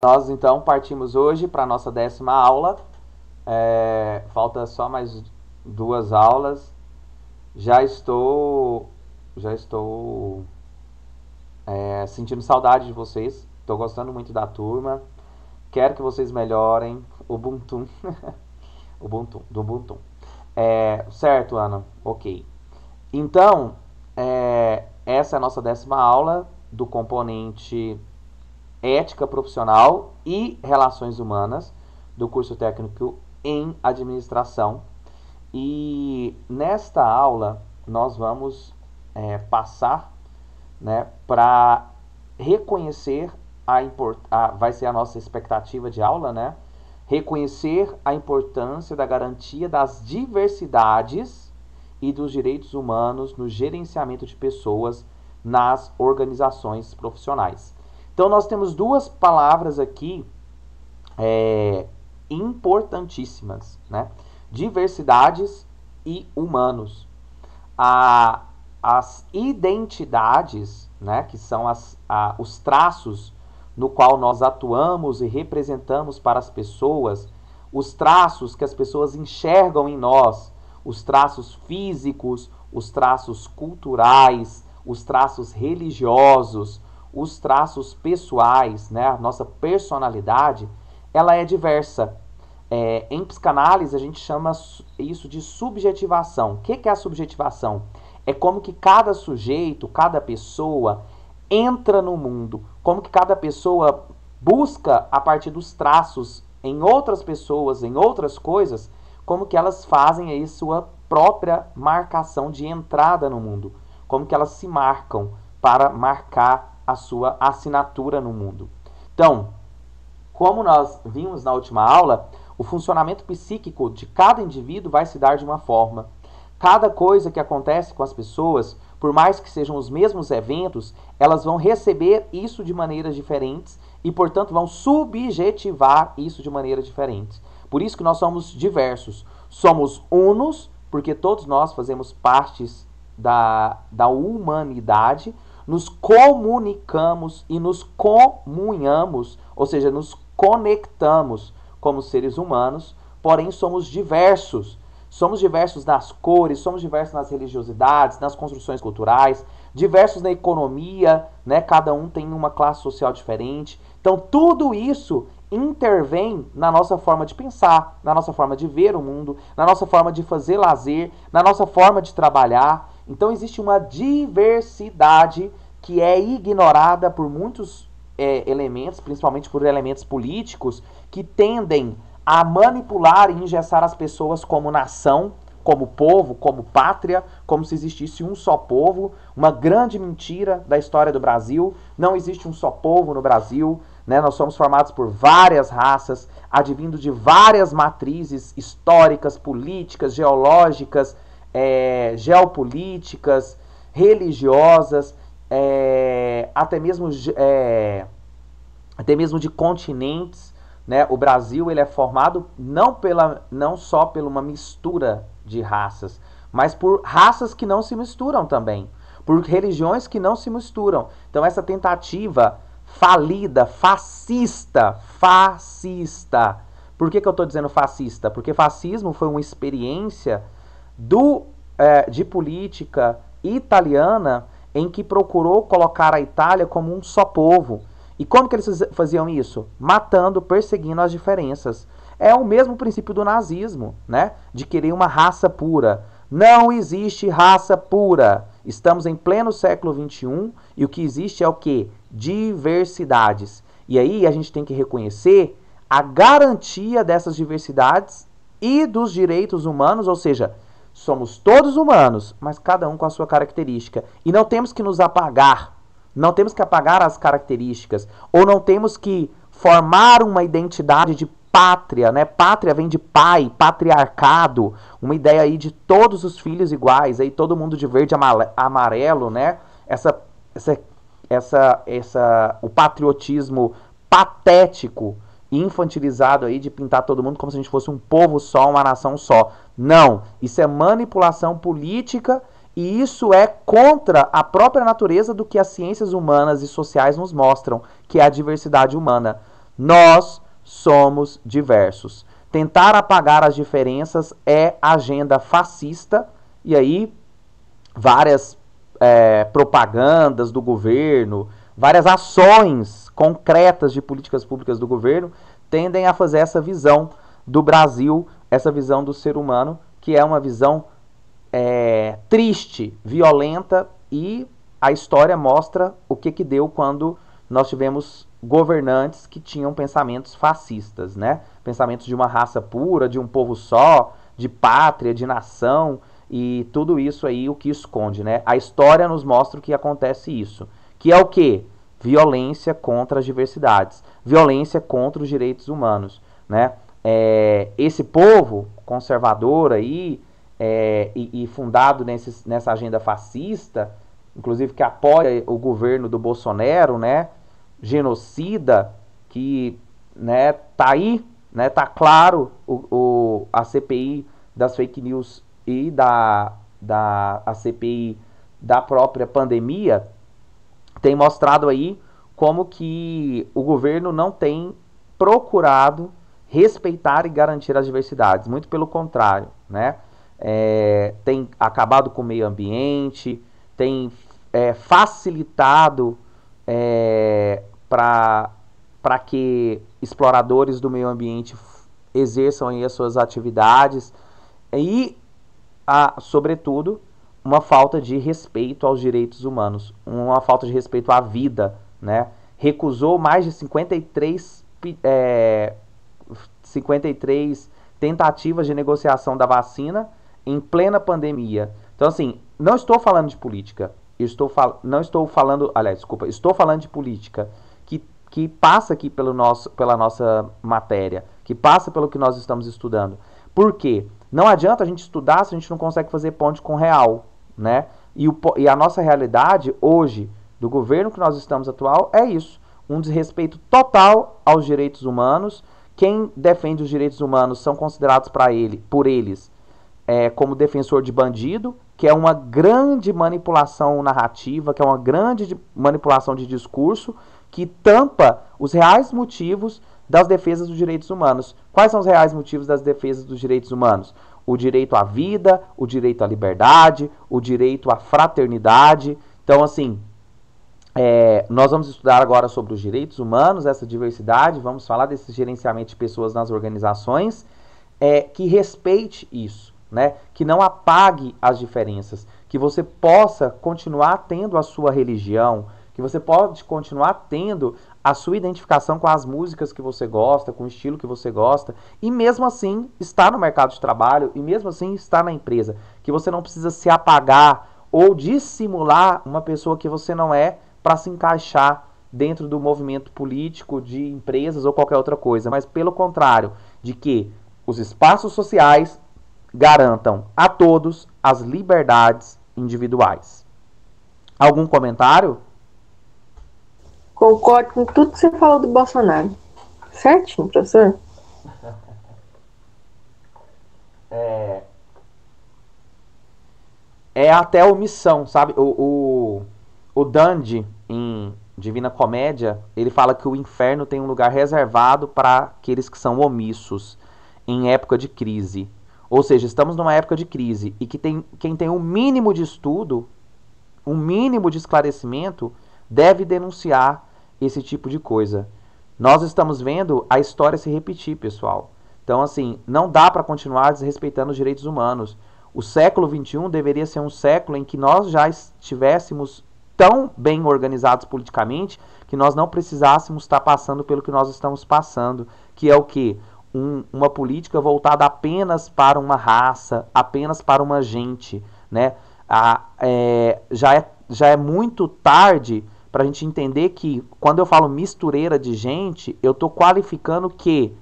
Nós então partimos hoje para a nossa 10ª aula. Falta só mais 2 aulas. Já estou sentindo saudade de vocês. Estou gostando muito da turma. Quero que vocês melhorem. Ubuntu. Ubuntu, do Ubuntu. Certo, Ana? Ok. Então, essa é a nossa 10ª aula do componente Ética Profissional e Relações Humanas do curso técnico em Administração. E nesta aula nós vamos passar, né, para reconhecer vai ser a nossa expectativa de aula, né? Reconhecer a importância da garantia das diversidades e dos direitos humanos no gerenciamento de pessoas nas organizações profissionais. Então, nós temos duas palavras aqui importantíssimas, né? Diversidades e humanos. As identidades, né, que são os traços no qual nós atuamos e representamos para as pessoas, os traços que as pessoas enxergam em nós, os traços físicos, os traços culturais, os traços religiosos, os traços pessoais, né, a nossa personalidade, ela é diversa. Em psicanálise, a gente chama isso de subjetivação. O que é a subjetivação? É como que cada sujeito, cada pessoa entra no mundo, como que cada pessoa busca, a partir dos traços em outras pessoas, em outras coisas, como que elas fazem aí sua própria marcação de entrada no mundo, como que elas se marcam para marcar a sua assinatura no mundo. Então, como nós vimos na última aula, o funcionamento psíquico de cada indivíduo vai se dar de uma forma. Cada coisa que acontece com as pessoas, por mais que sejam os mesmos eventos, elas vão receber isso de maneiras diferentes e, portanto, vão subjetivar isso de maneiras diferentes. Por isso que nós somos diversos. Somos unos, porque todos nós fazemos partes da humanidade, nos comunicamos e nos comunhamos, ou seja, nos conectamos como seres humanos, porém somos diversos. Somos diversos nas cores, somos diversos nas religiosidades, nas construções culturais, diversos na economia, né? Cada um tem uma classe social diferente. Então, tudo isso intervém na nossa forma de pensar, na nossa forma de ver o mundo, na nossa forma de fazer lazer, na nossa forma de trabalhar. Então, existe uma diversidade que é ignorada por muitos elementos, principalmente por elementos políticos, que tendem a manipular e engessar as pessoas como nação, como povo, como pátria, como se existisse um só povo. Uma grande mentira da história do Brasil. Não existe um só povo no Brasil, né? Nós somos formados por várias raças, advindo de várias matrizes históricas, políticas, geológicas, geopolíticas, religiosas, até mesmo de continentes. Né? O Brasil ele é formado não só por uma mistura de raças, mas por raças que não se misturam também, por religiões que não se misturam. Então essa tentativa falida, fascista. Por que eu estou dizendo fascista? Porque fascismo foi uma experiência de política italiana em que procurou colocar a Itália como um só povo. E como que eles faziam isso? Matando, perseguindo as diferenças. É o mesmo princípio do nazismo, né? De querer uma raça pura. Não existe raça pura. Estamos em pleno século XXI e o que existe é o quê? Diversidades. E aí a gente tem que reconhecer a garantia dessas diversidades e dos direitos humanos, ou seja, somos todos humanos, mas cada um com a sua característica. E não temos que nos apagar. Não temos que apagar as características, ou não temos que formar uma identidade de pátria, né? Pátria vem de pai, patriarcado, uma ideia aí de todos os filhos iguais, aí todo mundo de verde e amarelo, né? O patriotismo patético e infantilizado aí de pintar todo mundo como se a gente fosse um povo só, uma nação só. Não, isso é manipulação política. E isso é contra a própria natureza do que as ciências humanas e sociais nos mostram, que é a diversidade humana. Nós somos diversos. Tentar apagar as diferenças é agenda fascista, e aí várias propagandas do governo, várias ações concretas de políticas públicas do governo tendem a fazer essa visão do Brasil, essa visão do ser humano, que é uma visão triste, violenta, e a história mostra o que deu quando nós tivemos governantes que tinham pensamentos fascistas, né? Pensamentos de uma raça pura, de um povo só, de pátria, de nação, e tudo isso aí o que esconde, né? A história nos mostra que acontece isso, que é o quê? Violência contra as diversidades, violência contra os direitos humanos, né? Esse povo conservador aí, e fundado nessa agenda fascista, inclusive que apoia o governo do Bolsonaro, né? Genocida, que, né, tá aí, né, tá claro a CPI das fake news e a CPI da própria pandemia tem mostrado aí como que o governo não tem procurado respeitar e garantir as diversidades, muito pelo contrário, né? Tem acabado com o meio ambiente, tem facilitado para que exploradores do meio ambiente exerçam aí as suas atividades e, sobretudo, uma falta de respeito aos direitos humanos, uma falta de respeito à vida, né? Recusou mais de 53 tentativas de negociação da vacina em plena pandemia. Então, assim, não estou falando de política, estou falando de política que passa aqui pela nossa matéria, que passa pelo que nós estamos estudando. Por quê? Não adianta a gente estudar se a gente não consegue fazer ponte com o real, né? E a nossa realidade hoje, do governo que nós estamos atual, é isso. Um desrespeito total aos direitos humanos. Quem defende os direitos humanos são considerados por eles como defensor de bandido, que é uma grande manipulação narrativa, que é uma grande manipulação de discurso, que tampa os reais motivos das defesas dos direitos humanos. Quais são os reais motivos das defesas dos direitos humanos? O direito à vida, o direito à liberdade, o direito à fraternidade. Então, assim, nós vamos estudar agora sobre os direitos humanos, essa diversidade, vamos falar desse gerenciamento de pessoas nas organizações, que respeite isso, né? Que não apague as diferenças, que você possa continuar tendo a sua religião, que você pode continuar tendo a sua identificação com as músicas que você gosta, com o estilo que você gosta, e mesmo assim estar no mercado de trabalho, e mesmo assim estar na empresa, que você não precisa se apagar ou dissimular uma pessoa que você não é para se encaixar dentro do movimento político, de empresas ou qualquer outra coisa, mas pelo contrário, de que os espaços sociais garantam a todos as liberdades individuais. Algum comentário? Concordo com tudo que você falou do Bolsonaro. Certinho, professor? É até omissão, sabe? O Dandy, em Divina Comédia, ele fala que o inferno tem um lugar reservado para aqueles que são omissos em época de crise. Ou seja, estamos numa época de crise e que quem tem um mínimo de estudo, um mínimo de esclarecimento, deve denunciar esse tipo de coisa. Nós estamos vendo a história se repetir, pessoal. Então, assim, não dá para continuar desrespeitando os direitos humanos. O século XXI deveria ser um século em que nós já estivéssemos tão bem organizados politicamente que nós não precisássemos estar passando pelo que nós estamos passando, que é o quê? Uma política voltada apenas para uma raça, apenas para uma gente, né? Já é muito tarde para a gente entender que, quando eu falo mistureira de gente, eu estou qualificando que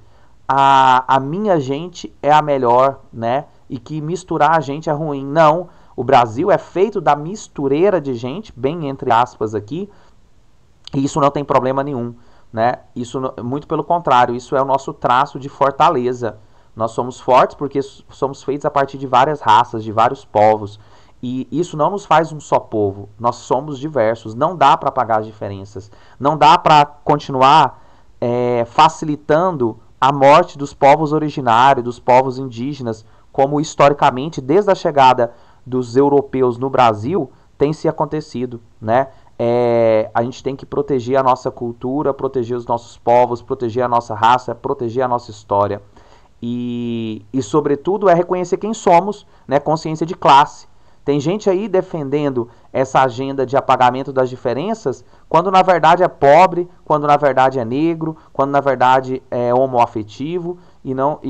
a minha gente é a melhor, né? E que misturar a gente é ruim. Não, o Brasil é feito da mistureira de gente, bem entre aspas aqui, e isso não tem problema nenhum, né? Isso, muito pelo contrário, isso é o nosso traço de fortaleza. Nós somos fortes porque somos feitos a partir de várias raças, de vários povos. E isso não nos faz um só povo. Nós somos diversos. Não dá para apagar as diferenças. Não dá para continuar facilitando a morte dos povos originários, dos povos indígenas, como historicamente, desde a chegada dos europeus no Brasil, tem se acontecido, né? A gente tem que proteger a nossa cultura, proteger os nossos povos, proteger a nossa raça, proteger a nossa história. E sobretudo, reconhecer quem somos, né? Consciência de classe. Tem gente aí defendendo essa agenda de apagamento das diferenças, quando na verdade é pobre, quando na verdade é negro, quando na verdade é homoafetivo e não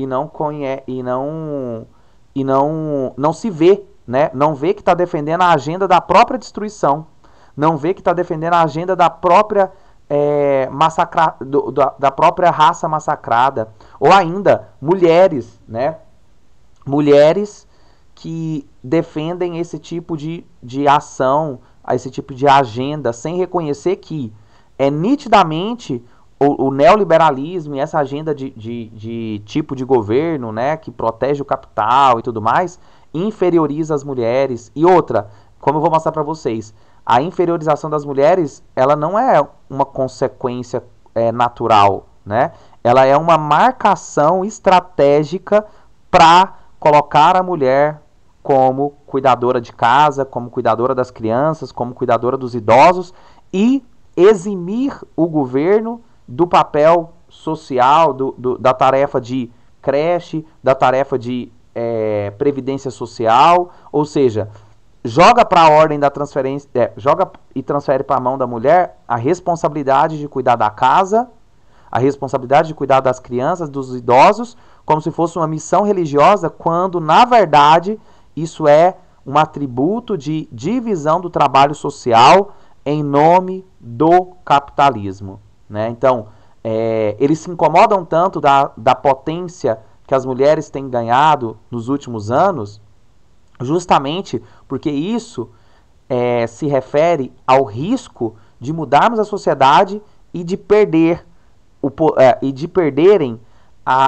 se vê, né? Não vê que está defendendo a agenda da própria destruição, não vê que está defendendo a agenda da própria da própria raça massacrada, ou ainda mulheres, né? Mulheres que defendem esse tipo de ação, esse tipo de agenda, sem reconhecer que nitidamente o neoliberalismo e essa agenda de tipo de governo, né, que protege o capital e tudo mais, inferioriza as mulheres. E outra, como eu vou mostrar para vocês, a inferiorização das mulheres, ela não é uma consequência natural, né? Ela é uma marcação estratégica para colocar a mulher como cuidadora de casa, como cuidadora das crianças, como cuidadora dos idosos e eximir o governo do papel social, da tarefa de creche, da tarefa de previdência social, ou seja, joga para a ordem da transferência, joga e transfere para a mão da mulher a responsabilidade de cuidar da casa, a responsabilidade de cuidar das crianças, dos idosos, como se fosse uma missão religiosa, quando na verdade isso é um atributo de divisão do trabalho social em nome do capitalismo, né? Então, eles se incomodam tanto da potência que as mulheres têm ganhado nos últimos anos, justamente porque isso se refere ao risco de mudarmos a sociedade e de perderem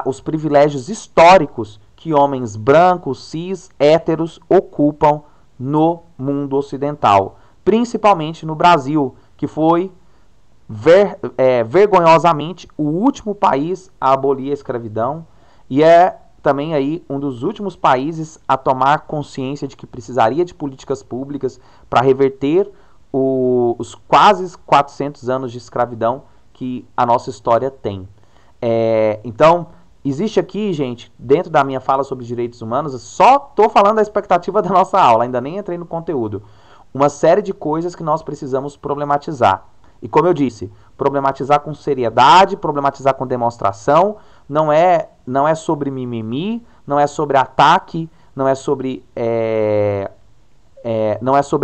os privilégios históricos que homens brancos, cis, héteros ocupam no mundo ocidental, principalmente no Brasil, que foi vergonhosamente o último país a abolir a escravidão e também aí um dos últimos países a tomar consciência de que precisaria de políticas públicas para reverter os quase 400 anos de escravidão que a nossa história tem. Então, existe aqui, gente, dentro da minha fala sobre direitos humanos, só estou falando da expectativa da nossa aula, ainda nem entrei no conteúdo, uma série de coisas que nós precisamos problematizar. E como eu disse, problematizar com seriedade, problematizar com demonstração, não é sobre mimimi, não é sobre ataque, não é sobre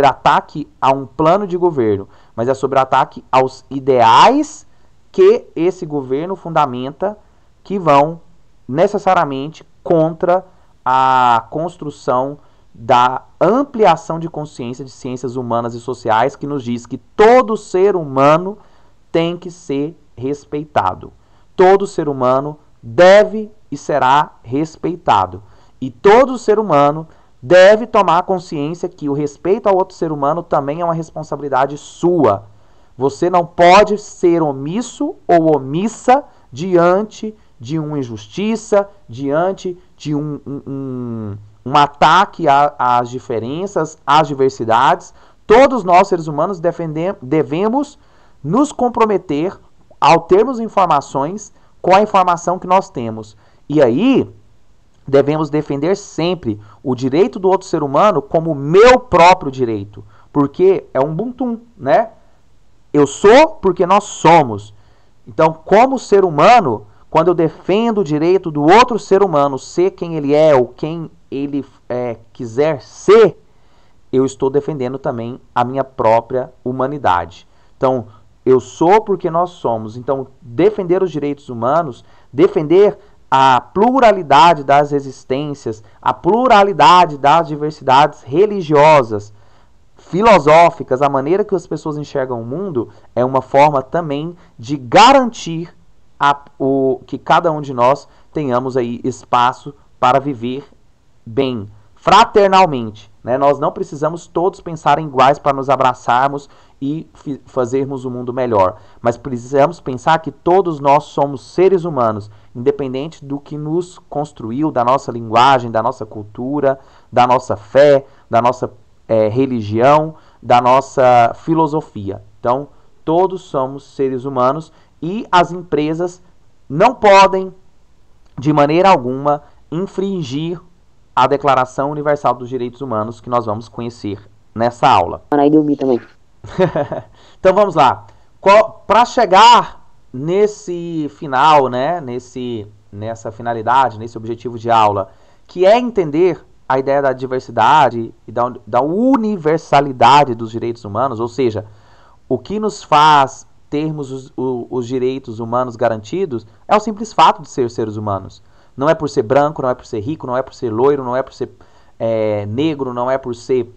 ataque a um plano de governo, mas é sobre ataque aos ideais que esse governo fundamenta, que vão necessariamente contra a construção da ampliação de consciência de ciências humanas e sociais, que nos diz que todo ser humano tem que ser respeitado. Todo ser humano deve e será respeitado. E todo ser humano deve tomar consciência que o respeito ao outro ser humano também é uma responsabilidade sua. Você não pode ser omisso ou omissa diante de uma injustiça, diante de um ataque às diferenças, às diversidades. Todos nós, seres humanos, devemos nos comprometer ao termos informações com a informação que nós temos. E aí, devemos defender sempre o direito do outro ser humano como meu próprio direito. Porque é um Ubuntu, né? Eu sou porque nós somos. Então, como ser humano, quando eu defendo o direito do outro ser humano ser quem ele é ou quem ele quiser ser, eu estou defendendo também a minha própria humanidade. Então, eu sou porque nós somos. Então, defender os direitos humanos, defender a pluralidade das existências, a pluralidade das diversidades religiosas, filosóficas, a maneira que as pessoas enxergam o mundo, é uma forma também de garantir que cada um de nós tenhamos aí espaço para viver bem, fraternalmente, né? Nós não precisamos todos pensar iguais para nos abraçarmos e fazermos o mundo melhor. Mas precisamos pensar que todos nós somos seres humanos, independente do que nos construiu, da nossa linguagem, da nossa cultura, da nossa fé, da nossa religião, da nossa filosofia. Então, todos somos seres humanos e as empresas não podem, de maneira alguma, infringir a Declaração Universal dos Direitos Humanos, que nós vamos conhecer nessa aula. Aí dormir também. Então vamos lá. Para chegar nesse final, né, nessa finalidade, nesse objetivo de aula, que é entender a ideia da diversidade e da universalidade dos direitos humanos, ou seja, o que nos faz termos os direitos humanos garantidos é o simples fato de ser seres humanos. Não é por ser branco, não é por ser rico, não é por ser loiro, não é por ser negro, não é por ser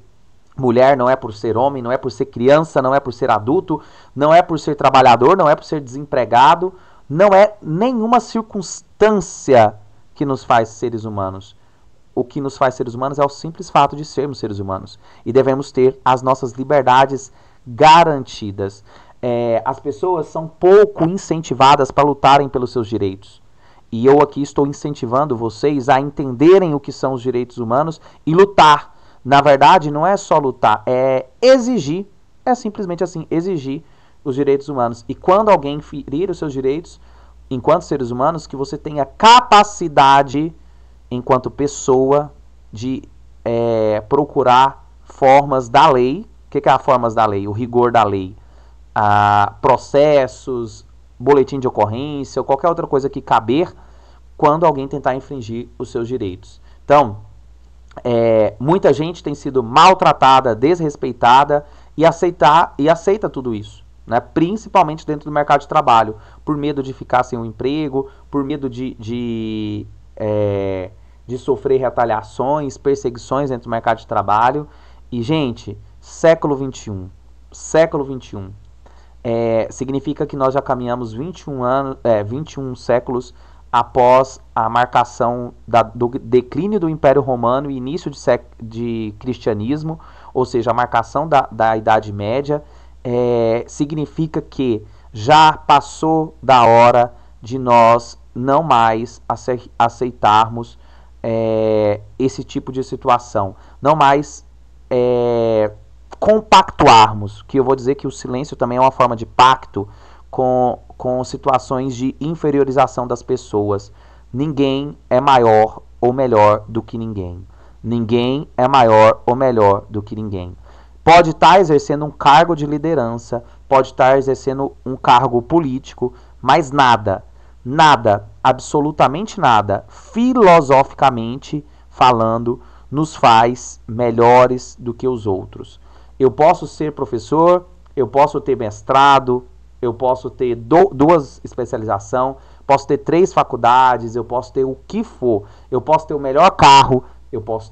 mulher, não é por ser homem, não é por ser criança, não é por ser adulto, não é por ser trabalhador, não é por ser desempregado, não é nenhuma circunstância que nos faz seres humanos. O que nos faz seres humanos é o simples fato de sermos seres humanos. E devemos ter as nossas liberdades garantidas. As pessoas são pouco incentivadas para lutarem pelos seus direitos. E eu aqui estou incentivando vocês a entenderem o que são os direitos humanos e lutar. Na verdade, não é só lutar, é exigir, é simplesmente assim, exigir os direitos humanos. E quando alguém ferir os seus direitos, enquanto seres humanos, que você tenha capacidade, enquanto pessoa, de procurar formas da lei. O que é as formas da lei? O rigor da lei. Processos, boletim de ocorrência ou qualquer outra coisa que caber quando alguém tentar infringir os seus direitos. Então, muita gente tem sido maltratada, desrespeitada e aceita tudo isso, né? Principalmente dentro do mercado de trabalho, por medo de ficar sem um emprego, por medo de sofrer retaliações, perseguições dentro do mercado de trabalho. E, gente, século XXI significa que nós já caminhamos 21 séculos após a marcação do declínio do Império Romano e início de cristianismo, ou seja, a marcação da Idade Média. Significa que já passou da hora de nós não mais aceitarmos esse tipo de situação, não mais compactuarmos, que eu vou dizer que o silêncio também é uma forma de pacto com situações de inferiorização das pessoas. Ninguém é maior ou melhor do que ninguém. Ninguém é maior ou melhor do que ninguém. Pode estar exercendo um cargo de liderança, pode estar exercendo um cargo político, mas nada, absolutamente nada, filosoficamente falando, nos faz melhores do que os outros. Eu posso ser professor, eu posso ter mestrado, eu posso ter duas especializações, posso ter 3 faculdades, eu posso ter o que for, eu posso ter o melhor carro, eu posso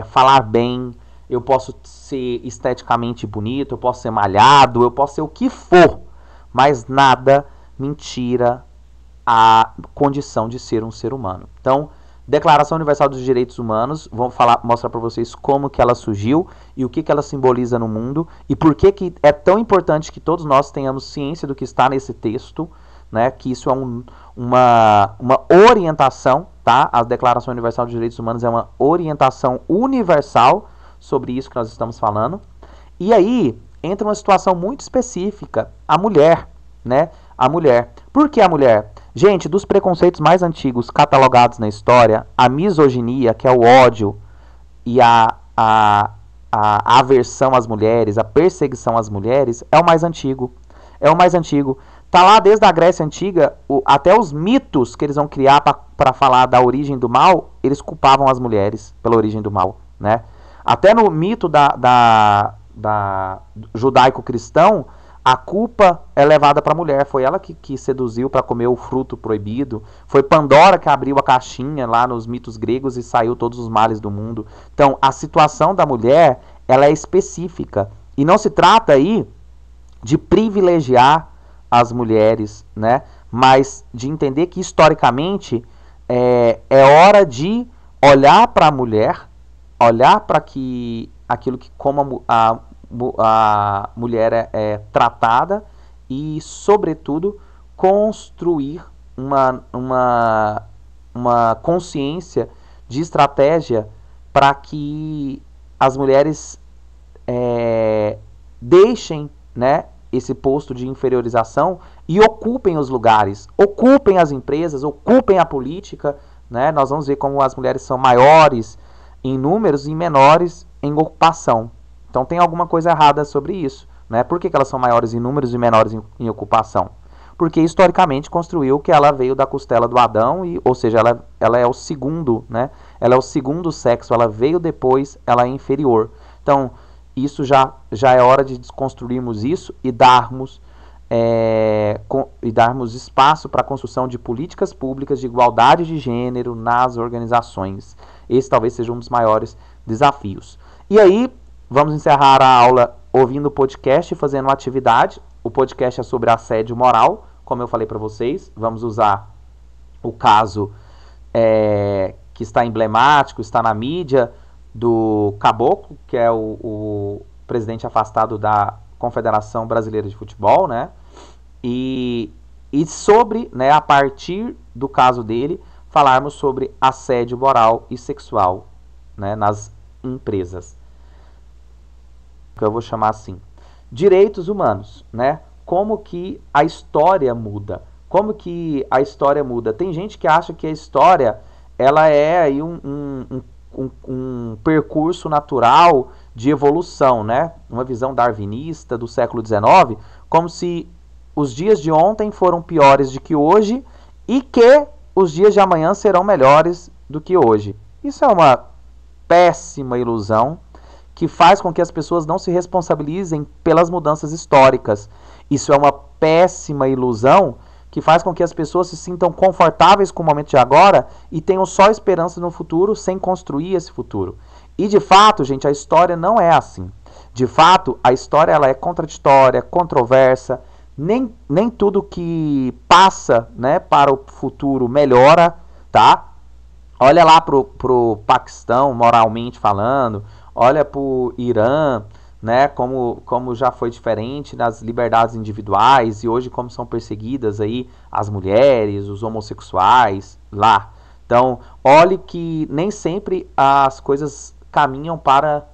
falar bem, eu posso ser esteticamente bonito, eu posso ser malhado, eu posso ser o que for, mas nada me tira a condição de ser um ser humano. Então, Declaração Universal dos Direitos Humanos, vou mostrar para vocês como que ela surgiu e o que ela simboliza no mundo e por que é tão importante que todos nós tenhamos ciência do que está nesse texto, né? Que isso é uma orientação, tá? A Declaração Universal dos Direitos Humanos é uma orientação universal sobre isso que nós estamos falando. E aí entra uma situação muito específica, a mulher, né? A mulher. Por que a mulher? Gente, dos preconceitos mais antigos catalogados na história, a misoginia, que é o ódio e a aversão às mulheres, a perseguição às mulheres, é o mais antigo. É o mais antigo. Tá lá desde a Grécia Antiga, até os mitos que eles vão criar para falar da origem do mal, eles culpavam as mulheres pela origem do mal, né? Até no mito da judaico-cristão, a culpa é levada para a mulher. Foi ela que seduziu para comer o fruto proibido. Foi Pandora que abriu a caixinha lá nos mitos gregos e saiu todos os males do mundo. Então, a situação da mulher, ela é específica. E não se trata aí de privilegiar as mulheres, né? Mas de entender que, historicamente, é hora de olhar para a mulher olhar para que aquilo que como a mulher é tratada e, sobretudo, construir uma consciência de estratégia para que as mulheres deixem, né, esse posto de inferiorização e ocupem os lugares, ocupem as empresas, ocupem a política, né? Nós vamos ver como as mulheres são maiores em números e menores em ocupação. Então tem alguma coisa errada sobre isso, né? Por que elas são maiores em números e menores em ocupação? Porque historicamente construiu que ela veio da costela do Adão, ou seja, ela é o segundo, né? Ela é o segundo sexo, ela veio depois, ela é inferior. Então, isso já é hora de desconstruirmos isso e darmos espaço para a construção de políticas públicas de igualdade de gênero nas organizações. Esse talvez seja um dos maiores desafios. E aí, vamos encerrar a aula ouvindo o podcast e fazendo uma atividade. O podcast é sobre assédio moral, como eu falei para vocês. Vamos usar o caso que está emblemático, está na mídia, do Caboclo, que é o presidente afastado da Confederação Brasileira de Futebol, né? E sobre, né, a partir do caso dele, falarmos sobre assédio moral e sexual, né, nas empresas. Que eu vou chamar assim. Direitos humanos, né? Como que a história muda? Como que a história muda? Tem gente que acha que a história ela é aí um percurso natural de evolução, né? Uma visão darwinista do século XIX, como se os dias de ontem foram piores do que hoje e que os dias de amanhã serão melhores do que hoje. Isso é uma péssima ilusão que faz com que as pessoas não se responsabilizem pelas mudanças históricas. Isso é uma péssima ilusão que faz com que as pessoas se sintam confortáveis com o momento de agora e tenham só esperança no futuro sem construir esse futuro. E de fato, gente, a história não é assim. De fato, a história ela é contraditória, controversa, nem tudo que passa, né, para o futuro melhora, tá? Olha lá pro Paquistão, moralmente falando, olha pro Irã, né, como já foi diferente nas liberdades individuais e hoje como são perseguidas aí as mulheres, os homossexuais lá. Então, olhe que nem sempre as coisas caminham para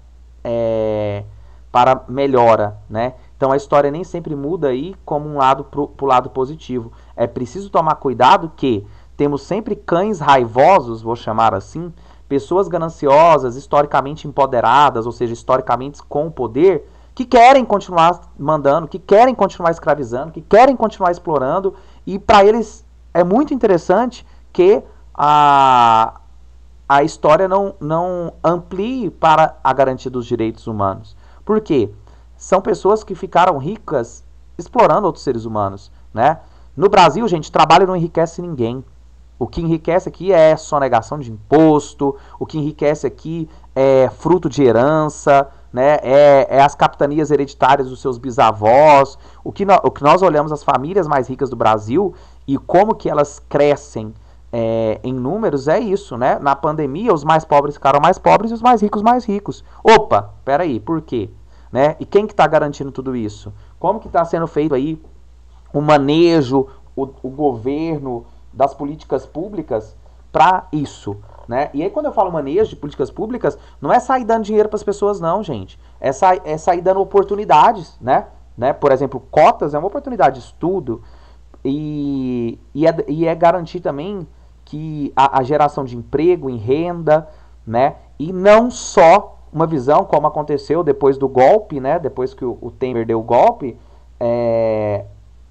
melhora, né? Então a história nem sempre muda aí como um lado pro lado positivo. É preciso tomar cuidado que temos sempre cães raivosos, vou chamar assim, pessoas gananciosas, historicamente empoderadas, ou seja, historicamente com poder, que querem continuar mandando, que querem continuar escravizando, que querem continuar explorando, e para eles é muito interessante que a história não amplie para a garantia dos direitos humanos. Por quê? São pessoas que ficaram ricas explorando outros seres humanos, né? No Brasil, gente, trabalho não enriquece ninguém. O que enriquece aqui é sonegação de imposto, o que enriquece aqui é fruto de herança, né? É as capitanias hereditárias dos seus bisavós. O que nós olhamos as famílias mais ricas do Brasil e como que elas crescem em números é isso, né? Na pandemia, os mais pobres ficaram mais pobres e os mais ricos. Opa, peraí, por quê? Né? E quem que está garantindo tudo isso? Como que está sendo feito aí o manejo, o governo das políticas públicas para isso, né? E aí quando eu falo manejo de políticas públicas, não é sair dando dinheiro para as pessoas não, gente. É sair dando oportunidades, né? Por exemplo, cotas é uma oportunidade de estudo e é garantir também que a geração de emprego em renda, né? E não só uma visão como aconteceu depois do golpe, né? Depois que o Temer deu o golpe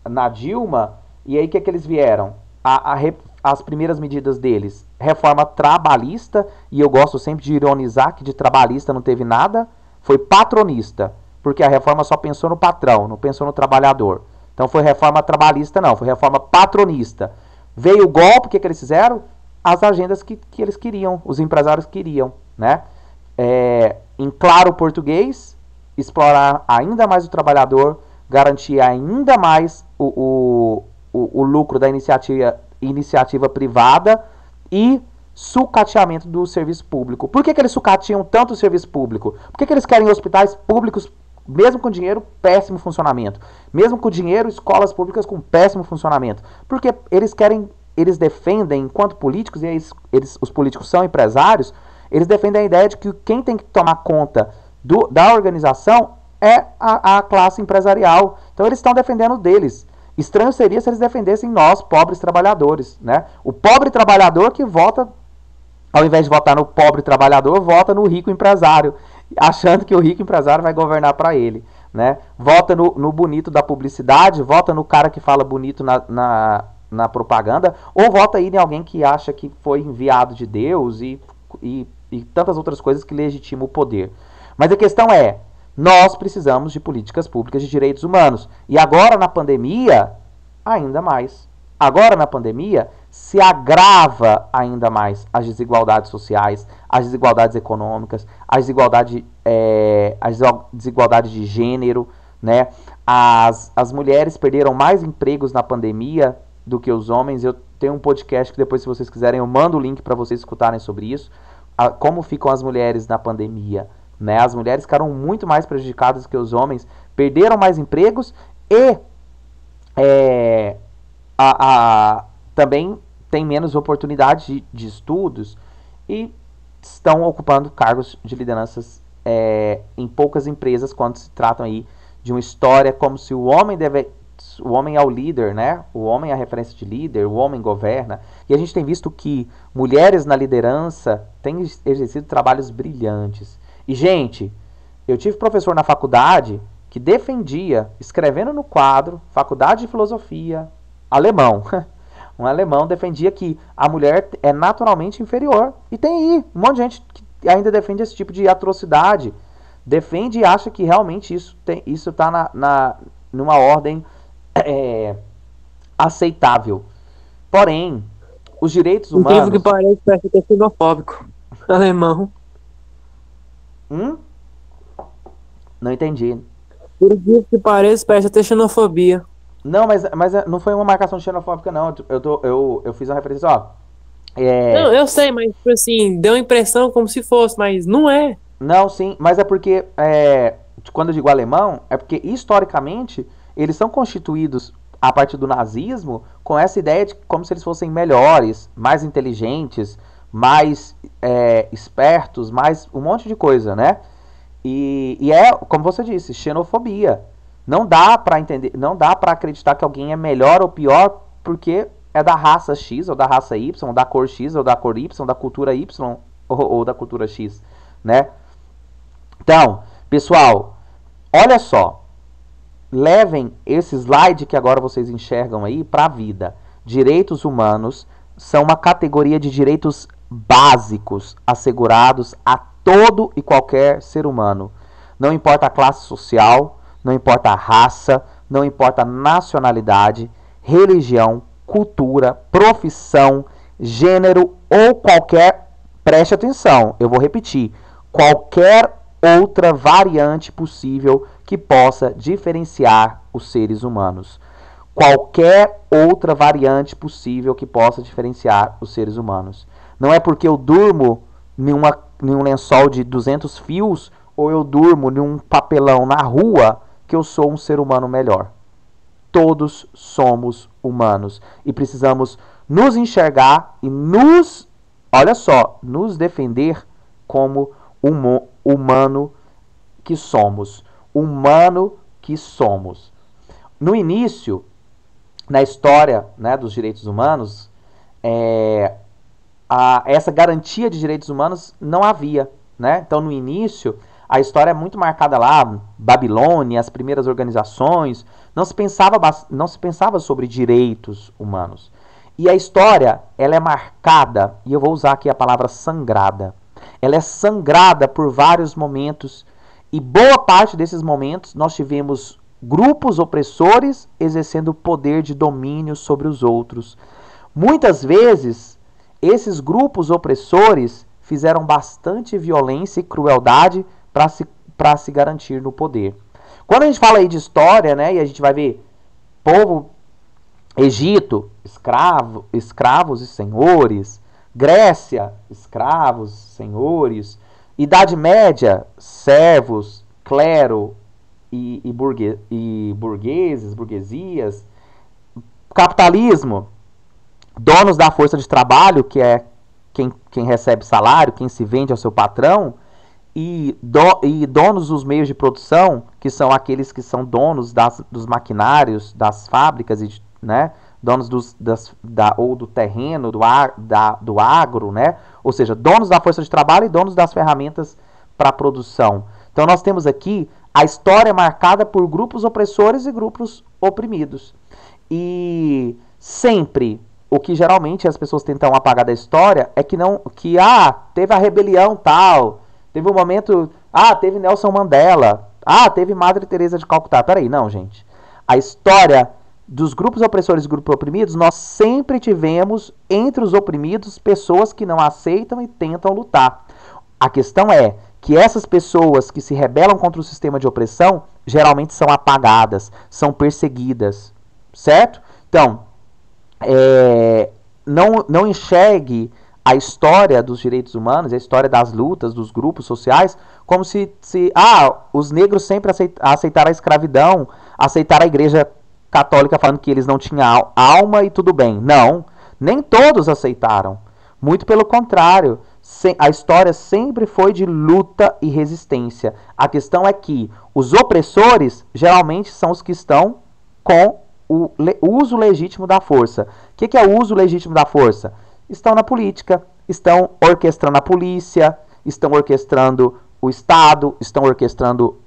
na Dilma, e aí o que eles vieram? As primeiras medidas deles, reforma trabalhista, e eu gosto sempre de ironizar que de trabalhista não teve nada, foi patronista, porque a reforma só pensou no patrão, não pensou no trabalhador. Então foi reforma trabalhista não, foi reforma patronista. Veio o golpe, o que eles fizeram? As agendas que eles queriam, os empresários queriam, né? Em claro português, explorar ainda mais o trabalhador, garantir ainda mais o lucro da iniciativa privada e sucateamento do serviço público. Por que eles sucateam tanto o serviço público? Por que eles querem hospitais públicos, mesmo com dinheiro, péssimo funcionamento? Mesmo com dinheiro, escolas públicas com péssimo funcionamento? Porque eles defendem, enquanto políticos, e os políticos são empresários, eles defendem a ideia de que quem tem que tomar conta da organização é a classe empresarial. Então eles estão defendendo deles. Estranho seria se eles defendessem nós, pobres trabalhadores, né? O pobre trabalhador que vota, ao invés de votar no pobre trabalhador, vota no rico empresário, achando que o rico empresário vai governar para ele, né? Vota no bonito da publicidade, vota no cara que fala bonito na propaganda, ou vota aí em alguém que acha que foi enviado de Deus e tantas outras coisas que legitimam o poder. Mas a questão é, nós precisamos de políticas públicas de direitos humanos. E agora na pandemia, ainda mais. Agora na pandemia, se agrava ainda mais as desigualdades sociais, as desigualdades econômicas, as desigualdades de gênero, né? As mulheres perderam mais empregos na pandemia do que os homens. Eu tenho um podcast que depois, se vocês quiserem, eu mando o link para vocês escutarem sobre isso. Como ficam as mulheres na pandemia, né? As mulheres ficaram muito mais prejudicadas que os homens, perderam mais empregos e também têm menos oportunidade de estudos e estão ocupando cargos de lideranças em poucas empresas, quando se tratam aí de uma história como se o homem é o líder, né? O homem é a referência de líder, o homem governa. E a gente tem visto que mulheres na liderança têm exercido trabalhos brilhantes. E, gente, eu tive professor na faculdade que defendia, escrevendo no quadro, faculdade de filosofia, alemão. Um alemão defendia que a mulher é naturalmente inferior. E tem aí um monte de gente que ainda defende esse tipo de atrocidade. Defende e acha que realmente isso está numa ordem aceitável. Porém, os direitos humanos... Incrível que parece, parece que é xenofóbico. Alemão. Não entendi. Por incrível que pareça, parece até xenofobia. Não, mas não foi uma marcação xenofóbica, não. Eu fiz uma referência, ó. Não, eu sei, mas tipo assim, deu a impressão como se fosse, mas não é. Não, sim, mas é porque, quando eu digo alemão, é porque historicamente eles são constituídos a partir do nazismo com essa ideia de como se eles fossem melhores, mais inteligentes, mais espertos, mais um monte de coisa, né? E é, como você disse, xenofobia. Não dá pra entender, não dá pra acreditar que alguém é melhor ou pior porque é da raça X, ou da raça Y, ou da cor X, ou da cor Y, da cultura Y, ou da cultura X, né? Então, pessoal, olha só. Levem esse slide que agora vocês enxergam aí para a vida. Direitos humanos são uma categoria de direitos básicos assegurados a todo e qualquer ser humano. Não importa a classe social, não importa a raça, não importa a nacionalidade, religião, cultura, profissão, gênero ou qualquer, preste atenção, eu vou repetir, qualquer outra variante possível que possa diferenciar os seres humanos. Qualquer outra variante possível que possa diferenciar os seres humanos. Não é porque eu durmo em um lençol de 200 fios ou eu durmo em um papelão na rua que eu sou um ser humano melhor. Todos somos humanos e precisamos nos enxergar e nos defender como humano que somos. Humano que somos. No início, na história, né, dos direitos humanos, essa garantia de direitos humanos não havia, né? Então, no início, a história é muito marcada lá, Babilônia, as primeiras organizações, não se pensava sobre direitos humanos. E a história, ela é marcada, e eu vou usar aqui a palavra sangrada. Ela é sangrada por vários momentos, e boa parte desses momentos nós tivemos grupos opressores exercendo poder de domínio sobre os outros. Muitas vezes, esses grupos opressores fizeram bastante violência e crueldade para se garantir no poder. Quando a gente fala aí de história, né, e a gente vai ver povo, Egito, escravos e senhores, Grécia, escravos, senhores. Idade Média, servos, clero e burgueses, burguesias. Capitalismo, donos da força de trabalho, que é quem recebe salário, quem se vende ao seu patrão, e donos dos meios de produção, que são aqueles que são donos dos maquinários, das fábricas, né? Donos ou do terreno, do agro, né? Ou seja, donos da força de trabalho e donos das ferramentas para a produção. Então nós temos aqui a história marcada por grupos opressores e grupos oprimidos. E sempre o que geralmente as pessoas tentam apagar da história é que teve a rebelião tal, teve um momento, teve Nelson Mandela, teve Madre Teresa de Calcutá. Peraí, não, gente. A história dos grupos opressores e grupos oprimidos, nós sempre tivemos entre os oprimidos pessoas que não aceitam e tentam lutar. A questão é que essas pessoas que se rebelam contra o sistema de opressão geralmente são apagadas, são perseguidas, certo? Então, não enxergue a história dos direitos humanos, a história das lutas dos grupos sociais, como se os negros sempre aceitaram a escravidão, aceitaram a igreja católica falando que eles não tinham alma e tudo bem. Não, nem todos aceitaram. Muito pelo contrário, a história sempre foi de luta e resistência. A questão é que os opressores geralmente são os que estão com o uso legítimo da força. O que é o uso legítimo da força? Estão na política, estão orquestrando a polícia, estão orquestrando o Estado, estão orquestrando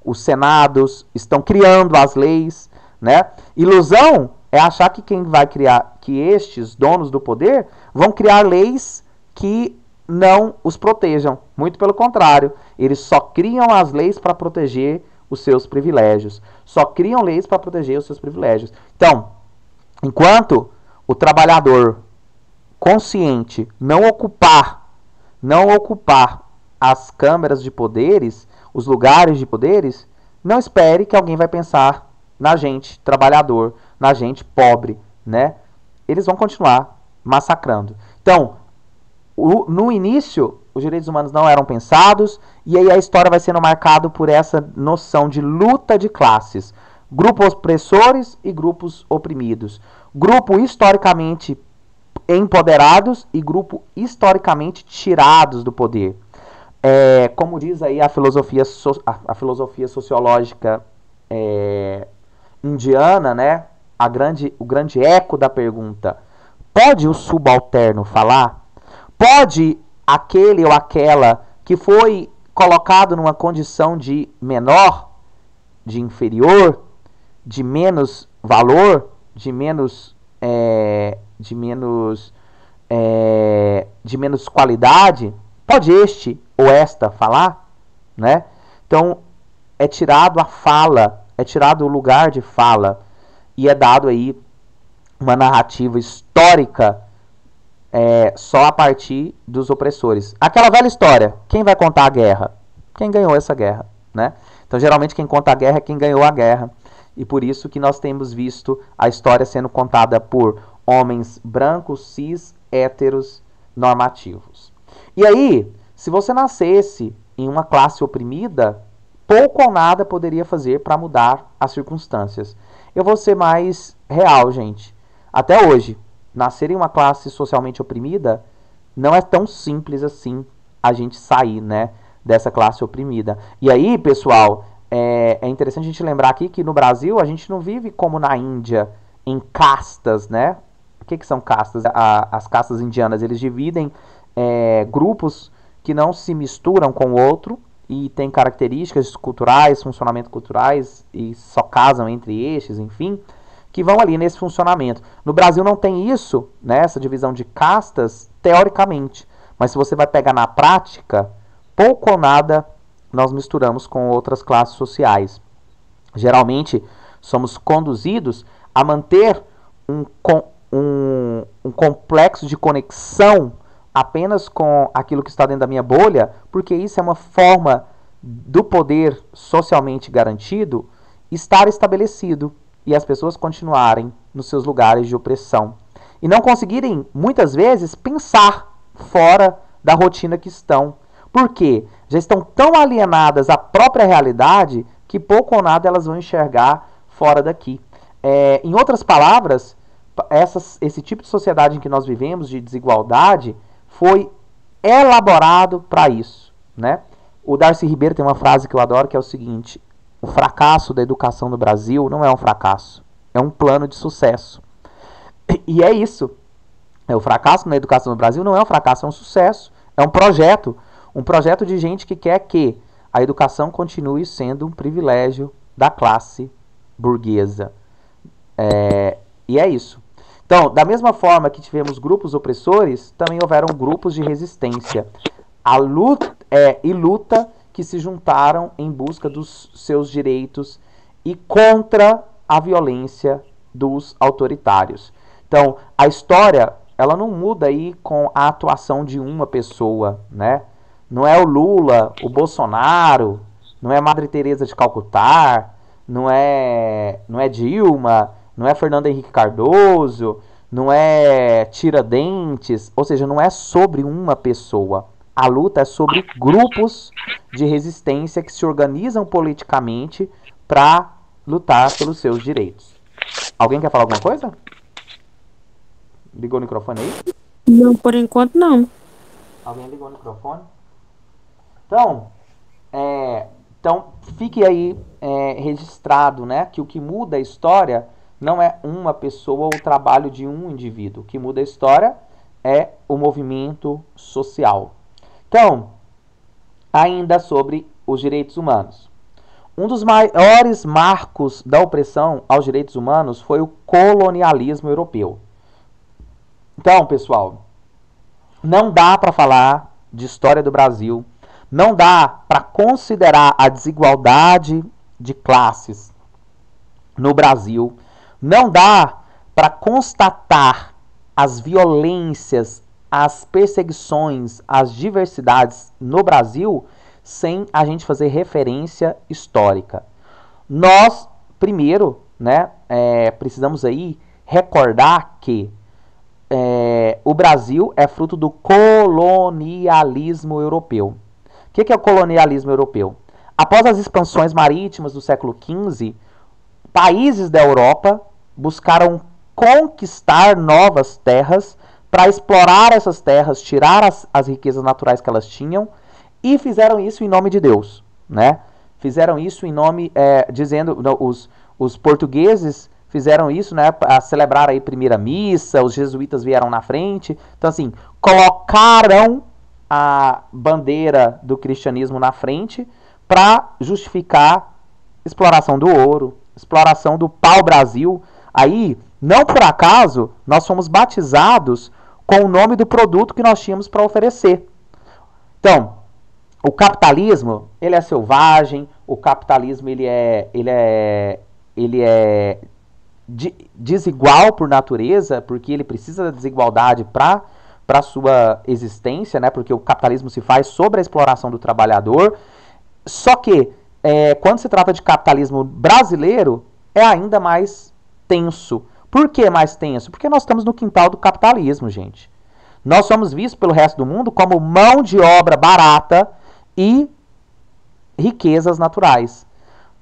os senados, estão criando as leis, né? Ilusão é achar que quem vai criar, que estes donos do poder vão criar leis que não os protejam. Muito pelo contrário, eles só criam as leis para proteger os seus privilégios. Só criam leis para proteger os seus privilégios. Então, enquanto o trabalhador consciente não ocupar as câmaras de poderes, os lugares de poderes, não espere que alguém vai pensar na gente trabalhador, na gente pobre, né? Eles vão continuar massacrando. Então, no início, os direitos humanos não eram pensados, e aí a história vai sendo marcada por essa noção de luta de classes. Grupos opressores e grupos oprimidos. Grupo historicamente empoderados e grupo historicamente tirados do poder. Como diz aí a filosofia sociológica indiana, né? O grande eco da pergunta: pode o subalterno falar? Pode aquele ou aquela que foi colocado numa condição de menor, de inferior, de menos valor, de menos qualidade, pode este ou esta falar, né? Então é tirado a fala, é tirado o lugar de fala e é dado aí uma narrativa histórica só a partir dos opressores. Aquela velha história: quem vai contar a guerra? Quem ganhou essa guerra, né? Então geralmente quem conta a guerra é quem ganhou a guerra. E por isso que nós temos visto a história sendo contada por homens brancos, cis, héteros, normativos. E aí, se você nascesse em uma classe oprimida, pouco ou nada poderia fazer para mudar as circunstâncias. Eu vou ser mais real, gente. Até hoje, nascer em uma classe socialmente oprimida não é tão simples assim a gente sair, né, dessa classe oprimida. E aí, pessoal, é interessante a gente lembrar aqui que no Brasil a gente não vive como na Índia, em castas, né? O que são castas? As castas indianas, eles dividem grupos que não se misturam com o outro e têm características culturais, funcionamento culturais e só casam entre estes, enfim, que vão ali nesse funcionamento. No Brasil não tem isso, né, essa divisão de castas, teoricamente. Mas se você vai pegar na prática, pouco ou nada nós misturamos com outras classes sociais. Geralmente somos conduzidos a manter um complexo de conexão apenas com aquilo que está dentro da minha bolha, porque isso é uma forma do poder socialmente garantido estar estabelecido e as pessoas continuarem nos seus lugares de opressão. e não conseguirem, muitas vezes, pensar fora da rotina que estão. Por quê? Já estão tão alienadas à própria realidade que pouco ou nada elas vão enxergar fora daqui. Em outras palavras, esse tipo de sociedade em que nós vivemos, de desigualdade, foi elaborado para isso, né? O Darcy Ribeiro tem uma frase que eu adoro, que é o seguinte: o fracasso da educação no Brasil não é um fracasso, é um plano de sucesso. E é isso. O fracasso na educação no Brasil não é um fracasso, é um sucesso. É um projeto de gente que quer que a educação continue sendo um privilégio da classe burguesa. E é isso. Então, da mesma forma que tivemos grupos opressores, também houveram grupos de resistência e luta que se juntaram em busca dos seus direitos e contra a violência dos autoritários. Então, a história, ela não muda aí com a atuação de uma pessoa, né? Não é o Lula, o Bolsonaro, não é Madre Teresa de Calcutá, não é Dilma, não é Fernando Henrique Cardoso, não é Tiradentes, ou seja, não é sobre uma pessoa. A luta é sobre grupos de resistência que se organizam politicamente para lutar pelos seus direitos. Alguém quer falar alguma coisa? Ligou o microfone aí? Não, por enquanto não. Alguém ligou o microfone? Então fique aí registrado, né, que o que muda a história não é uma pessoa ou o trabalho de um indivíduo. O que muda a história é o movimento social. Então, ainda sobre os direitos humanos. Um dos maiores marcos da opressão aos direitos humanos foi o colonialismo europeu. Então, pessoal, não dá para falar de história do Brasil, não dá para considerar a desigualdade de classes no Brasil, não dá para constatar as violências, as perseguições, as diversidades no Brasil sem a gente fazer referência histórica. Nós, primeiro, né, precisamos aí recordar que o Brasil é fruto do colonialismo europeu. O que é o colonialismo europeu? Após as expansões marítimas do século XV, países da Europa buscaram conquistar novas terras para explorar essas terras, tirar as riquezas naturais que elas tinham, e fizeram isso em nome de Deus, né? Fizeram isso em nome, os portugueses fizeram isso, né, a celebrar aí primeira missa, os jesuítas vieram na frente. Então, assim, colocaram a bandeira do cristianismo na frente para justificar exploração do ouro, exploração do pau-brasil. Aí, não por acaso, nós fomos batizados com o nome do produto que nós tínhamos para oferecer. Então, o capitalismo, ele é selvagem, o capitalismo ele é desigual por natureza, porque ele precisa da desigualdade para a sua existência, né? Porque o capitalismo se faz sobre a exploração do trabalhador. Só que, quando se trata de capitalismo brasileiro, é ainda mais tenso. Por que mais tenso? Porque nós estamos no quintal do capitalismo, gente. Nós somos vistos pelo resto do mundo como mão de obra barata e riquezas naturais.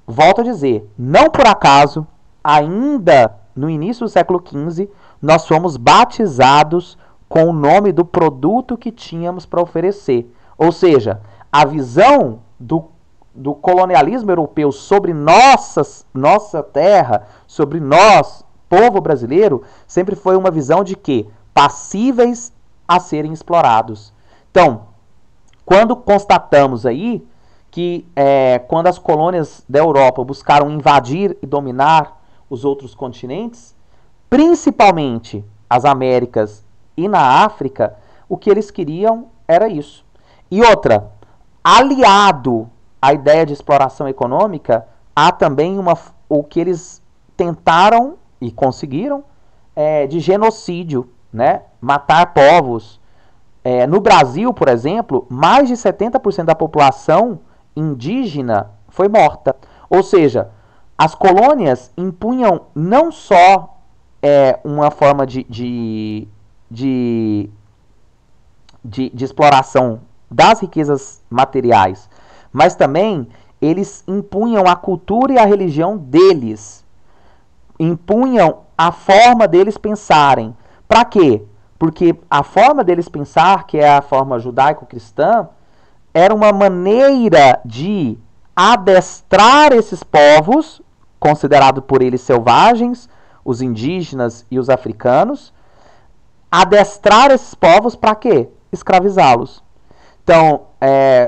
Volto a dizer, não por acaso, ainda no início do século XV, nós fomos batizados com o nome do produto que tínhamos para oferecer. Ou seja, a visão do colonialismo europeu sobre nossa terra, sobre nós, povo brasileiro, sempre foi uma visão de que passíveis a serem explorados. Então, quando constatamos aí que quando as colônias da Europa buscaram invadir e dominar os outros continentes, principalmente as Américas e na África, o que eles queriam era isso. E outra, aliado à ideia de exploração econômica, há também o que eles tentaram e conseguiram de genocídio, né? Matar povos. No Brasil, por exemplo, mais de 70% da população indígena foi morta. Ou seja, as colônias impunham não só uma forma de exploração das riquezas materiais, mas também eles impunham a cultura e a religião deles, impunham a forma deles pensarem. Para quê? Porque a forma deles pensar, que é a forma judaico-cristã, era uma maneira de adestrar esses povos, considerados por eles selvagens, os indígenas e os africanos, adestrar esses povos para quê? Escravizá-los. Então,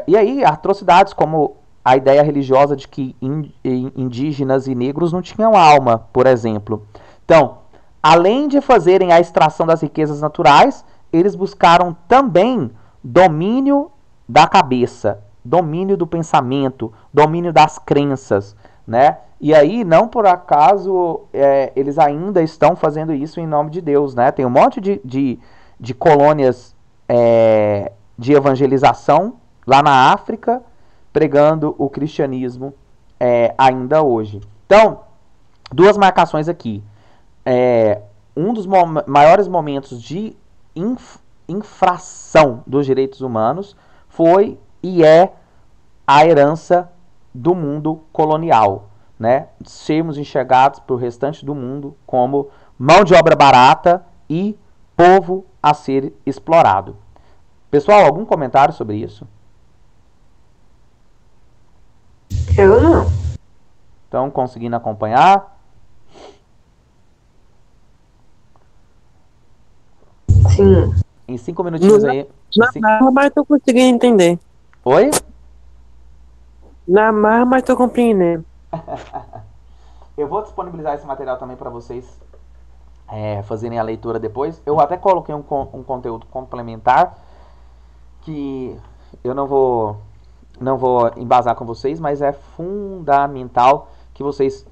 e aí atrocidades como a ideia religiosa de que indígenas e negros não tinham alma, por exemplo. Então, além de fazerem a extração das riquezas naturais, eles buscaram também domínio da cabeça, domínio do pensamento, domínio das crenças, né? E aí, não por acaso, eles ainda estão fazendo isso em nome de Deus, né? Tem um monte de colônias de evangelização lá na África, pregando o cristianismo ainda hoje. Então, duas marcações aqui. Um dos maiores momentos de infração dos direitos humanos foi e é a herança do mundo colonial, né? Sermos enxergados pelo restante do mundo como mão de obra barata e povo a ser explorado. Pessoal, algum comentário sobre isso? Eu não. Estão conseguindo acompanhar? Sim. Em 5 minutinhos aí. Mas tô conseguindo entender. Oi? Mas tô compreendendo. Eu vou disponibilizar esse material também para vocês fazerem a leitura depois. Eu até coloquei um conteúdo complementar que eu não vou embasar com vocês, mas é fundamental que vocês...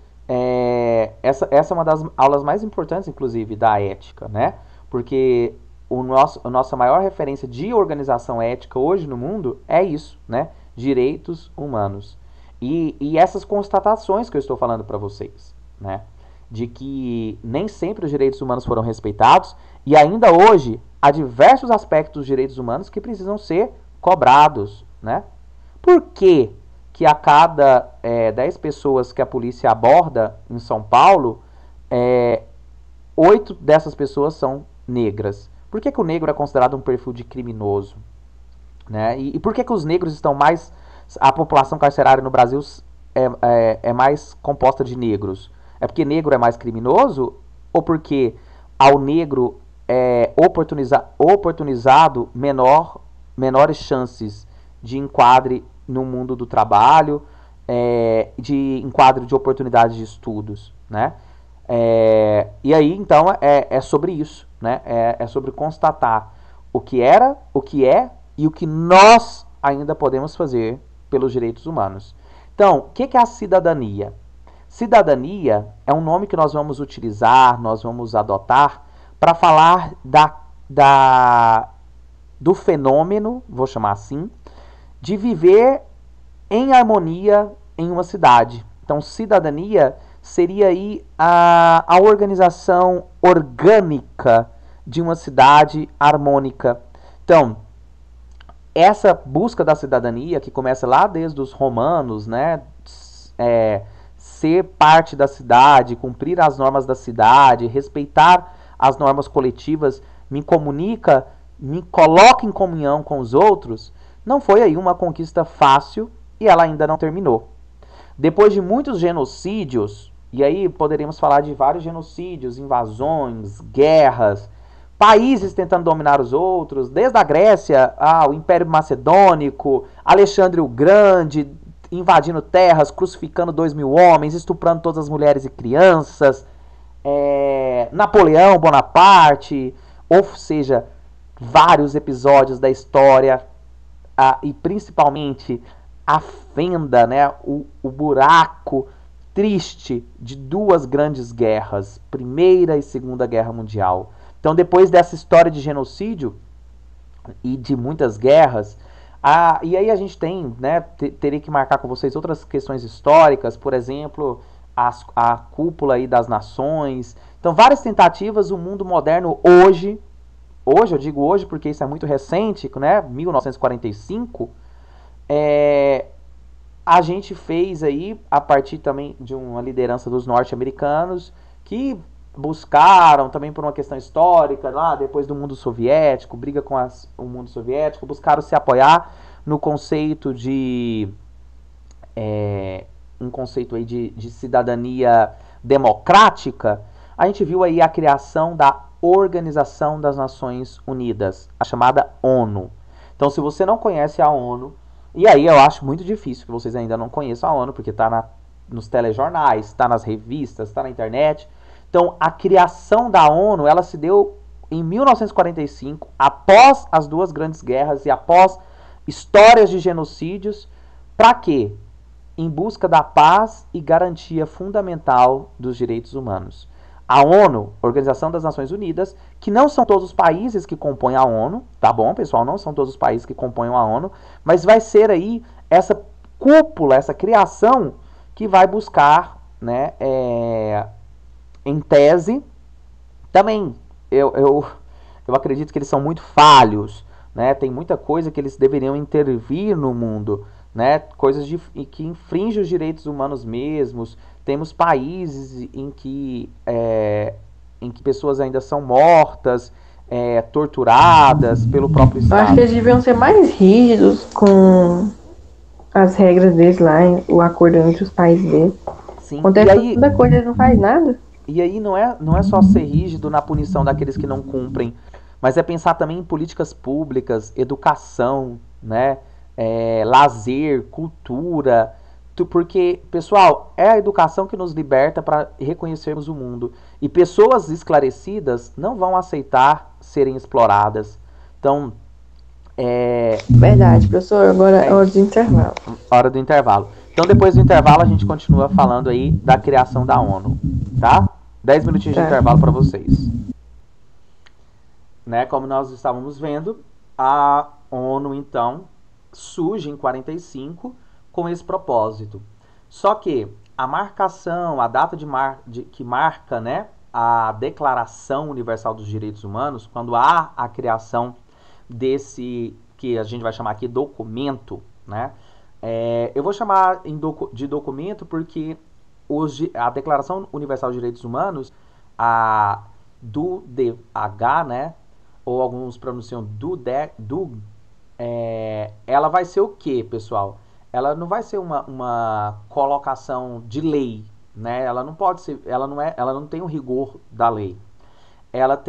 essa é uma das aulas mais importantes, inclusive, da ética, né? Porque a nossa maior referência de organização ética hoje no mundo é isso, né? Direitos humanos. E essas constatações que eu estou falando para vocês, né? De que nem sempre os direitos humanos foram respeitados e ainda hoje há diversos aspectos dos direitos humanos que precisam ser cobrados, né? Por que a cada 10 pessoas que a polícia aborda em São Paulo, 8 dessas pessoas são negras? Por que o negro é considerado um perfil de criminoso? Né? E por que os negros estão mais... A população carcerária no Brasil é mais composta de negros? É porque negro é mais criminoso? Ou porque ao negro oportunizado menores chances de enquadre no mundo do trabalho, de enquadre de oportunidades de estudos, né? E aí, então, é sobre isso, né? É sobre constatar o que era, o que é e o que nós ainda podemos fazer pelos direitos humanos. Então, o que é a cidadania? Cidadania é um nome que nós vamos utilizar, nós vamos adotar para falar do fenômeno, vou chamar assim, de viver em harmonia em uma cidade. Então, cidadania seria aí a organização orgânica de uma cidade harmônica. Então, essa busca da cidadania, que começa lá desde os romanos, né? Ser parte da cidade, cumprir as normas da cidade, respeitar as normas coletivas, me comunica, me coloca em comunhão com os outros, não foi aí uma conquista fácil e ela ainda não terminou. Depois de muitos genocídios, e aí poderíamos falar de vários genocídios, invasões, guerras, países tentando dominar os outros, desde a Grécia ao Império Macedônico, Alexandre o Grande invadindo terras, crucificando 2.000 homens, estuprando todas as mulheres e crianças, Napoleão Bonaparte, ou seja, vários episódios da história, e principalmente a fenda, né, o buraco triste de duas grandes guerras, Primeira e Segunda Guerra Mundial. Então, depois dessa história de genocídio e de muitas guerras, e aí a gente tem, né, teria que marcar com vocês outras questões históricas, por exemplo, a cúpula aí das nações. Então, várias tentativas, o mundo moderno hoje eu digo hoje porque isso é muito recente, né, 1945, a gente fez aí, a partir também de uma liderança dos norte-americanos, que buscaram, também por uma questão histórica, lá depois do mundo soviético, briga com o mundo soviético, buscaram se apoiar no conceito de um conceito aí de cidadania democrática. A gente viu aí a criação da Organização das Nações Unidas, a chamada ONU. Então, se você não conhece a ONU, e aí eu acho muito difícil que vocês ainda não conheçam a ONU, porque está nos telejornais, está nas revistas, está na internet. Então, a criação da ONU, ela se deu em 1945, após as duas grandes guerras e após histórias de genocídios. Para quê? Em busca da paz e garantia fundamental dos direitos humanos. A ONU, Organização das Nações Unidas, que não são todos os países que compõem a ONU, tá bom, pessoal? Não são todos os países que compõem a ONU, mas vai ser aí essa cúpula, essa criação que vai buscar, né, em tese, também, eu acredito que eles são muito falhos, né? Tem muita coisa que eles deveriam intervir no mundo, né? Coisas que infringem os direitos humanos mesmos. Temos países em que pessoas ainda são mortas, torturadas pelo próprio Estado. Eu acho que eles deviam ser mais rígidos com as regras deles lá, o acordo entre os países deles. Sim. Acontece toda coisa, eles não fazem nada. E aí não é só ser rígido na punição daqueles que não cumprem, mas é pensar também em políticas públicas, educação, né? Lazer, cultura. Porque, pessoal, é a educação que nos liberta para reconhecermos o mundo. E pessoas esclarecidas não vão aceitar serem exploradas. Então, Verdade, professor. Agora é hora do intervalo. Hora do intervalo. Então, depois do intervalo, a gente continua falando aí da criação da ONU, tá? 10 minutinhos de intervalo para vocês. Né, como nós estávamos vendo, a ONU, então, surge em 45 com esse propósito. Só que a marcação, a data que marca, né, a Declaração Universal dos Direitos Humanos, quando há a criação desse, que a gente vai chamar aqui documento, né? Eu vou chamar de documento porque a Declaração Universal dos Direitos Humanos, a DUDH, né? Ou alguns pronunciam ela vai ser o quê, pessoal? Ela não vai ser uma colocação de lei, né? Ela não pode ser, ela não tem o rigor da lei. Ela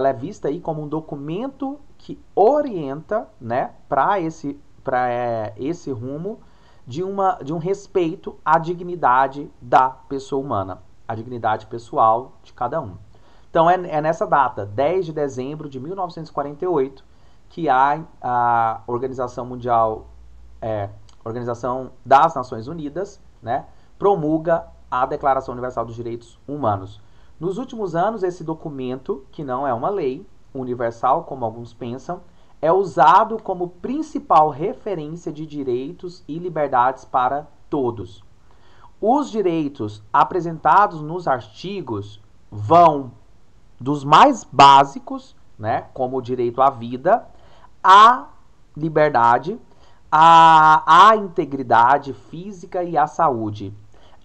é vista aí como um documento que orienta, né, para esse rumo de um respeito à dignidade da pessoa humana, à dignidade pessoal de cada um. Então é nessa data, 10 de dezembro de 1948, que há a Organização das Nações Unidas, né, promulga a Declaração Universal dos Direitos Humanos. Nos últimos anos, esse documento, que não é uma lei universal, como alguns pensam, é usado como principal referência de direitos e liberdades para todos. Os direitos apresentados nos artigos vão dos mais básicos, né, como o direito à vida, à liberdade, à integridade física e à saúde,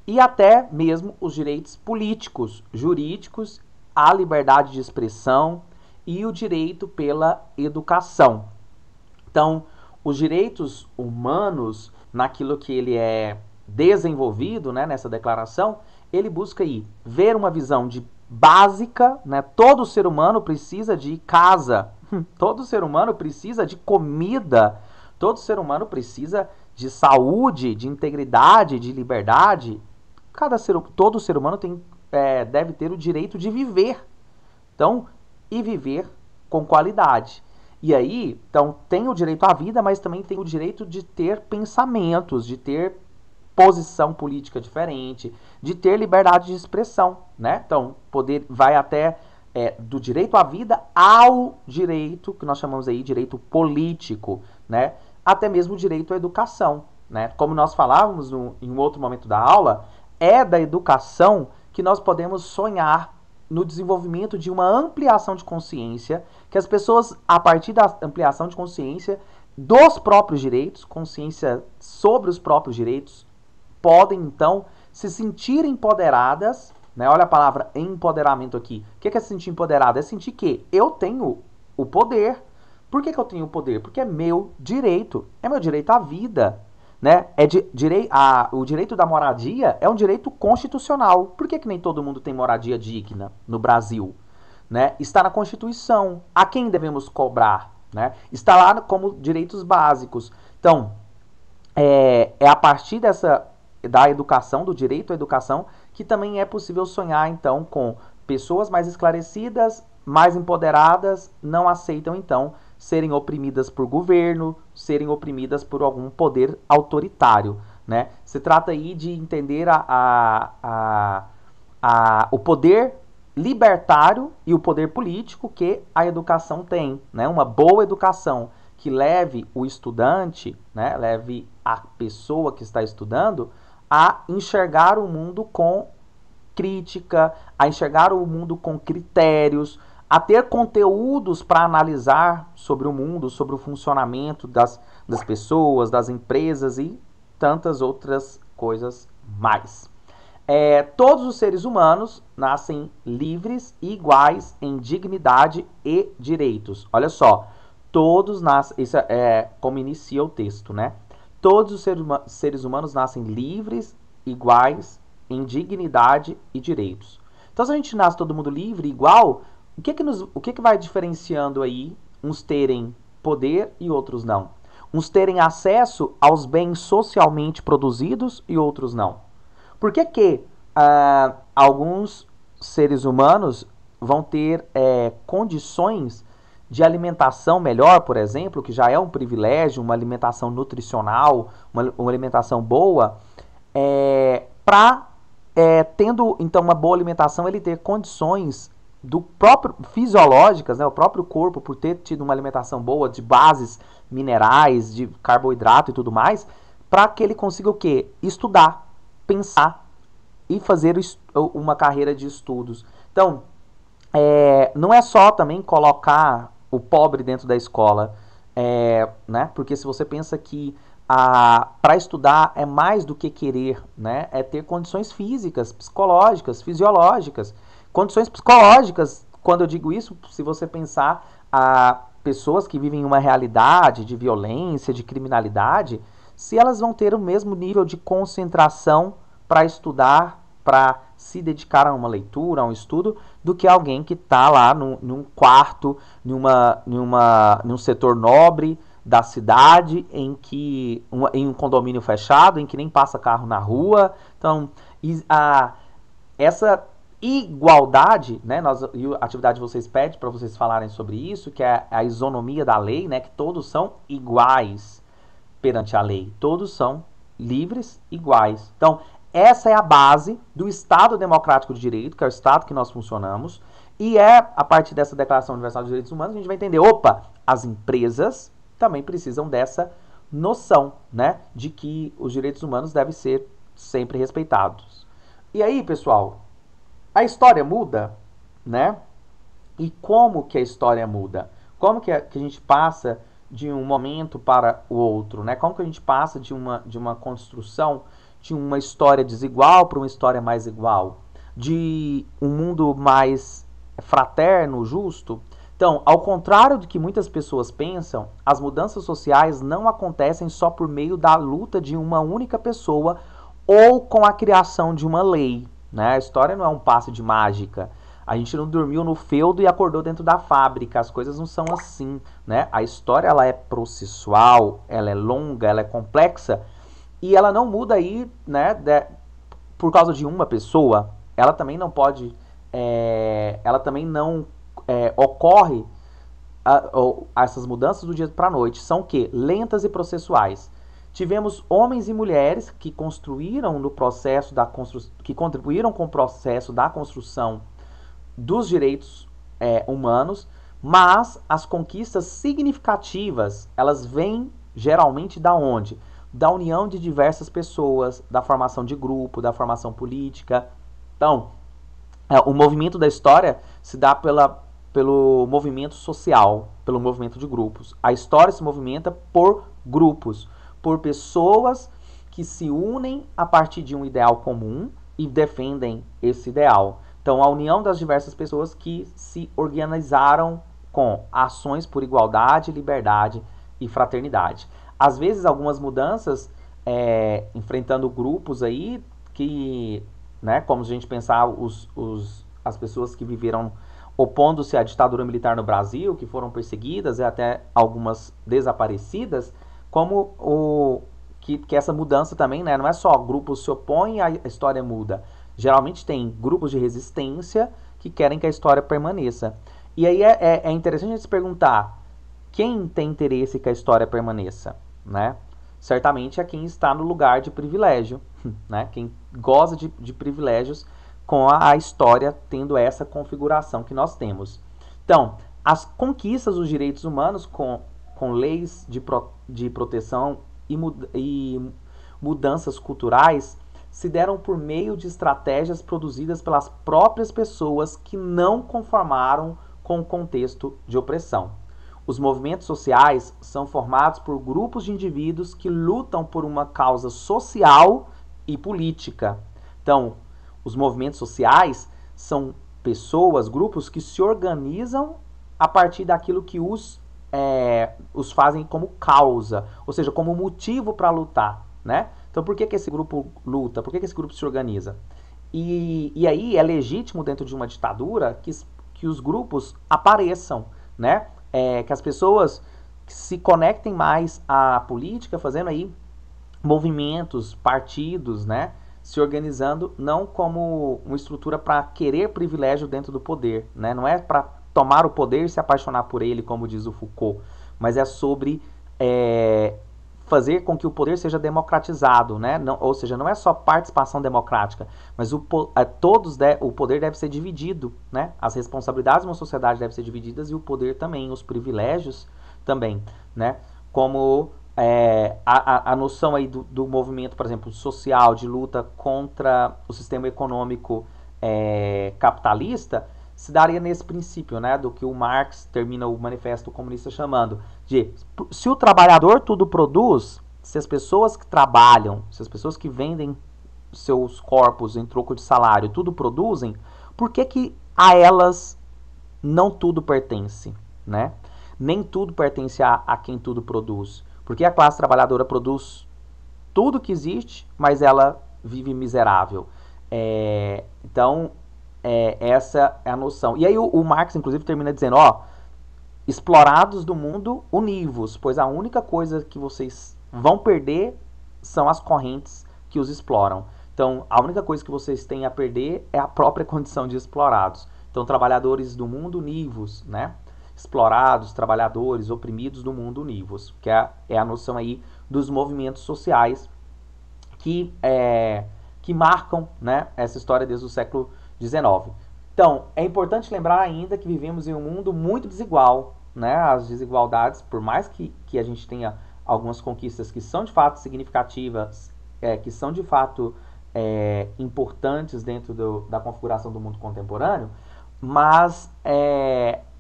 e até mesmo os direitos políticos, jurídicos, à liberdade de expressão e o direito pela educação. Então, os direitos humanos, naquilo que ele é desenvolvido, né, nessa declaração, ele busca aí ver uma visão básica, né? Todo ser humano precisa de casa, todo ser humano precisa de comida, todo ser humano precisa de saúde, de integridade, de liberdade. Todo ser humano deve ter o direito de viver. Então, e viver com qualidade. E aí, então, tem o direito à vida, mas também tem o direito de ter pensamentos, de ter posição política diferente, de ter liberdade de expressão, né? Então, vai até do direito à vida ao direito, que nós chamamos aí de direito político, né? Até mesmo o direito à educação, né? Como nós falávamos em um outro momento da aula, é da educação que nós podemos sonhar no desenvolvimento de uma ampliação de consciência, que as pessoas, a partir da ampliação de consciência dos próprios direitos, consciência sobre os próprios direitos, podem, então, se sentir empoderadas, né? Olha a palavra empoderamento aqui. O que é se sentir empoderada? É sentir que eu tenho o poder. Por que eu tenho o poder? Porque é meu direito. É meu direito à vida. Né? O direito da moradia é um direito constitucional. Por que nem todo mundo tem moradia digna no Brasil? Né? Está na Constituição. A quem devemos cobrar? Né? Está lá como direitos básicos. Então, é a partir da educação, do direito à educação, que também é possível sonhar, então, com pessoas mais esclarecidas, mais empoderadas, não aceitam, então, serem oprimidas por governo, serem oprimidas por algum poder autoritário, né? Se trata aí de entender o poder libertário e o poder político que a educação tem, né? Uma boa educação que leve o estudante, né? Leve a pessoa que está estudando a enxergar o mundo com crítica, a enxergar o mundo com critérios, a ter conteúdos para analisar sobre o mundo, sobre o funcionamento das pessoas, das empresas e tantas outras coisas mais. Todos os seres humanos nascem livres e iguais em dignidade e direitos. Olha só, todos nascem, isso é como inicia o texto, né? Todos os seres humanos nascem livres, iguais em dignidade e direitos. Então, se a gente nasce todo mundo livre, igual, o que vai diferenciando aí uns terem poder e outros não? Uns terem acesso aos bens socialmente produzidos e outros não? Por que alguns seres humanos vão ter condições de alimentação melhor, por exemplo, que já é um privilégio, uma alimentação nutricional, uma alimentação boa, tendo então uma boa alimentação, ele ter condições do próprio fisiológicas, né, o próprio corpo, por ter tido uma alimentação boa, de bases minerais, de carboidrato e tudo mais, para que ele consiga o quê? Estudar, pensar e fazer uma carreira de estudos. Então, não é só também colocar o pobre dentro da escola, né? Porque se você pensa que para estudar é mais do que querer, né? É ter condições físicas, psicológicas, fisiológicas. Condições psicológicas, quando eu digo isso, se você pensar pessoas que vivem uma realidade de violência, de criminalidade, se elas vão ter o mesmo nível de concentração para estudar, para se dedicar a uma leitura, a um estudo, do que alguém que está lá num quarto, num setor nobre da cidade, em um condomínio fechado, em que nem passa carro na rua. Então, essa igualdade, né, a atividade de vocês pede para vocês falarem sobre isso, que é a isonomia da lei, né, que todos são iguais perante a lei, todos são livres, iguais. Então, essa é a base do Estado Democrático de Direito, que é o Estado que nós funcionamos, e a partir dessa Declaração Universal dos Direitos Humanos, a gente vai entender, as empresas também precisam dessa noção, né, de que os direitos humanos devem ser sempre respeitados. E aí, pessoal, a história muda, né? E como que a história muda? Como que a gente passa de um momento para o outro, né? Como que a gente passa de uma construção de uma história desigual para uma história mais igual? De um mundo mais fraterno, justo? Então, ao contrário do que muitas pessoas pensam, as mudanças sociais não acontecem só por meio da luta de uma única pessoa ou com a criação de uma lei, né? A história não é um passe de mágica. A gente não dormiu no feudo e acordou dentro da fábrica. As coisas não são assim, né? A história, ela é processual, ela é longa, ela é complexa e ela não muda aí, né, por causa de uma pessoa. Ela também não pode, ela também não ocorre essas mudanças do dia para a noite. São o quê? Lentas e processuais. Tivemos homens e mulheres que construíram no processo que contribuíram com o processo da construção dos direitos humanos, mas as conquistas significativas, elas vêm geralmente da onde? da união de diversas pessoas, da formação de grupo, da formação política. Então, o movimento da história se dá pelo movimento social, pelo movimento de grupos. A história se movimenta por grupos, por pessoas que se unem a partir de um ideal comum e defendem esse ideal. Então, a união das diversas pessoas que se organizaram com ações por igualdade, liberdade e fraternidade. Às vezes, algumas mudanças, enfrentando grupos aí que, né, como a gente pensar as pessoas que viveram opondo-se à ditadura militar no Brasil, que foram perseguidas e até algumas desaparecidas, como que essa mudança também, né, não é só grupos se opõem e a história muda. Geralmente tem grupos de resistência que querem que a história permaneça. E aí é interessante a gente se perguntar, quem tem interesse que a história permaneça, né? Certamente é quem está no lugar de privilégio, né? Quem goza de privilégios com a história tendo essa configuração que nós temos. Então, as conquistas dos direitos humanos com leis de proteção e mudanças culturais se deram por meio de estratégias produzidas pelas próprias pessoas que não conformaram com o contexto de opressão. Os movimentos sociais são formados por grupos de indivíduos que lutam por uma causa social e política. Então, os movimentos sociais são pessoas, grupos que se organizam a partir daquilo que os fazem como causa, ou seja, como motivo para lutar, né? Então, por que esse grupo luta? Por que esse grupo se organiza? E aí é legítimo dentro de uma ditadura que os grupos apareçam, né? Que as pessoas se conectem mais à política, fazendo aí movimentos, partidos, né? Se organizando não como uma estrutura para querer privilégio dentro do poder, né? Não é para tomar o poder e se apaixonar por ele, como diz o Foucault, mas é sobre fazer com que o poder seja democratizado, né? Não, ou seja, não é só participação democrática, mas o poder deve ser dividido, né? As responsabilidades de uma sociedade devem ser divididas e o poder também, os privilégios também, né? Como a noção aí do movimento, por exemplo, social, de luta contra o sistema econômico capitalista, se daria nesse princípio, né, do que o Marx termina o Manifesto Comunista chamando de, se o trabalhador tudo produz, se as pessoas que trabalham, se as pessoas que vendem seus corpos em troco de salário tudo produzem, por que a elas não tudo pertence, né? Nem tudo pertence a quem tudo produz. Porque a classe trabalhadora produz tudo que existe, mas ela vive miserável. Então, essa é a noção. E aí o Marx, inclusive, termina dizendo, explorados do mundo, univos, pois a única coisa que vocês vão perder são as correntes que os exploram. Então, a única coisa que vocês têm a perder é a própria condição de explorados. Então, trabalhadores do mundo, univos, né? Explorados, trabalhadores, oprimidos do mundo, univos, que é a noção aí dos movimentos sociais que marcam, né, essa história desde o século XIX. Então, é importante lembrar ainda que vivemos em um mundo muito desigual, né? As desigualdades, por mais que a gente tenha algumas conquistas que são de fato significativas, que são de fato importantes dentro da configuração do mundo contemporâneo, mas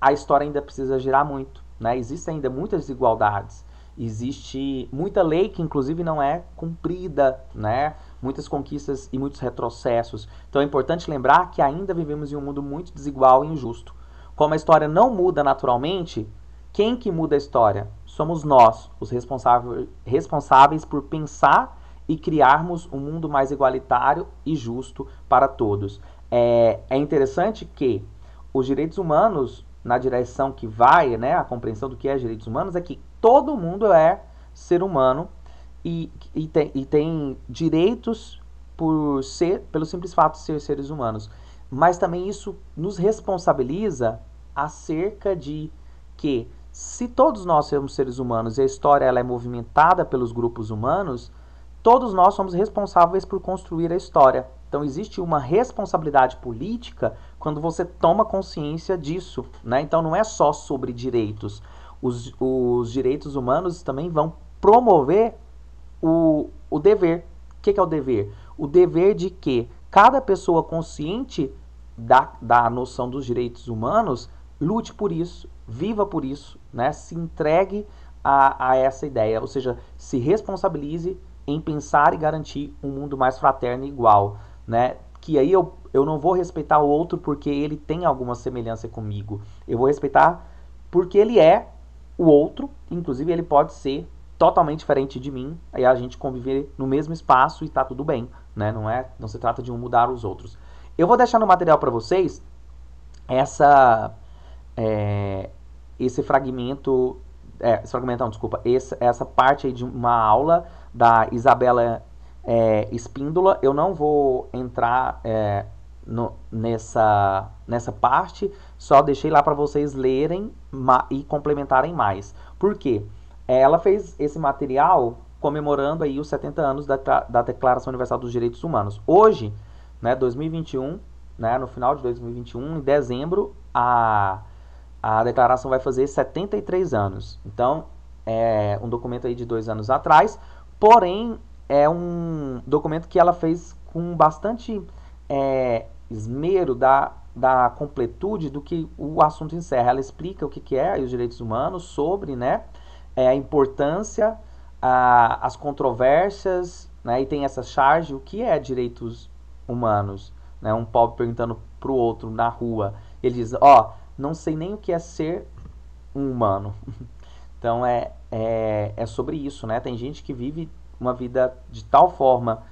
a história ainda precisa girar muito, né? Existem ainda muitas desigualdades, existe muita lei que inclusive não é cumprida, né? Muitas conquistas e muitos retrocessos. Então é importante lembrar que ainda vivemos em um mundo muito desigual e injusto. Como a história não muda naturalmente, quem que muda a história? Somos nós, os responsáveis por pensar e criarmos um mundo mais igualitário e justo para todos. É interessante que os direitos humanos, na direção que vai, né, a compreensão do que é direitos humanos, é que todo mundo é ser humano e tem direitos pelo simples fato de ser seres humanos. Mas também isso nos responsabiliza acerca de que, se todos nós somos seres humanos e a história ela é movimentada pelos grupos humanos, todos nós somos responsáveis por construir a história. Então existe uma responsabilidade política quando você toma consciência disso, né? Então não é só sobre direitos. Os direitos humanos também vão promover o dever. O que é o dever? O dever de que cada pessoa consciente da noção dos direitos humanos lute por isso, viva por isso, né? Se entregue a essa ideia, ou seja, se responsabilize em pensar e garantir um mundo mais fraterno e igual, né? Que aí eu não vou respeitar o outro porque ele tem alguma semelhança comigo, eu vou respeitar porque ele é o outro, inclusive ele pode ser totalmente diferente de mim, aí a gente conviver no mesmo espaço e tá tudo bem, né? Não se trata de um mudar os outros. Eu vou deixar no material para vocês esse fragmento, essa parte aí de uma aula da Isabela Espíndola. Eu não vou entrar nessa parte, só deixei lá para vocês lerem e complementarem mais. Por quê? Ela fez esse material comemorando aí os 70 anos da Declaração Universal dos Direitos Humanos. Hoje, né, 2021, né, no final de 2021, em dezembro, a declaração vai fazer 73 anos. Então, é um documento aí de 2 anos atrás, porém, é um documento que ela fez com bastante esmero da completude do que o assunto encerra. Ela explica o que é os direitos humanos, sobre, né, a importância, as controvérsias, né, e tem essa charge, o que é direitos humanos, né, um pobre perguntando para o outro na rua, ele diz, não sei nem o que é ser um humano. Então é sobre isso, né, tem gente que vive uma vida de tal forma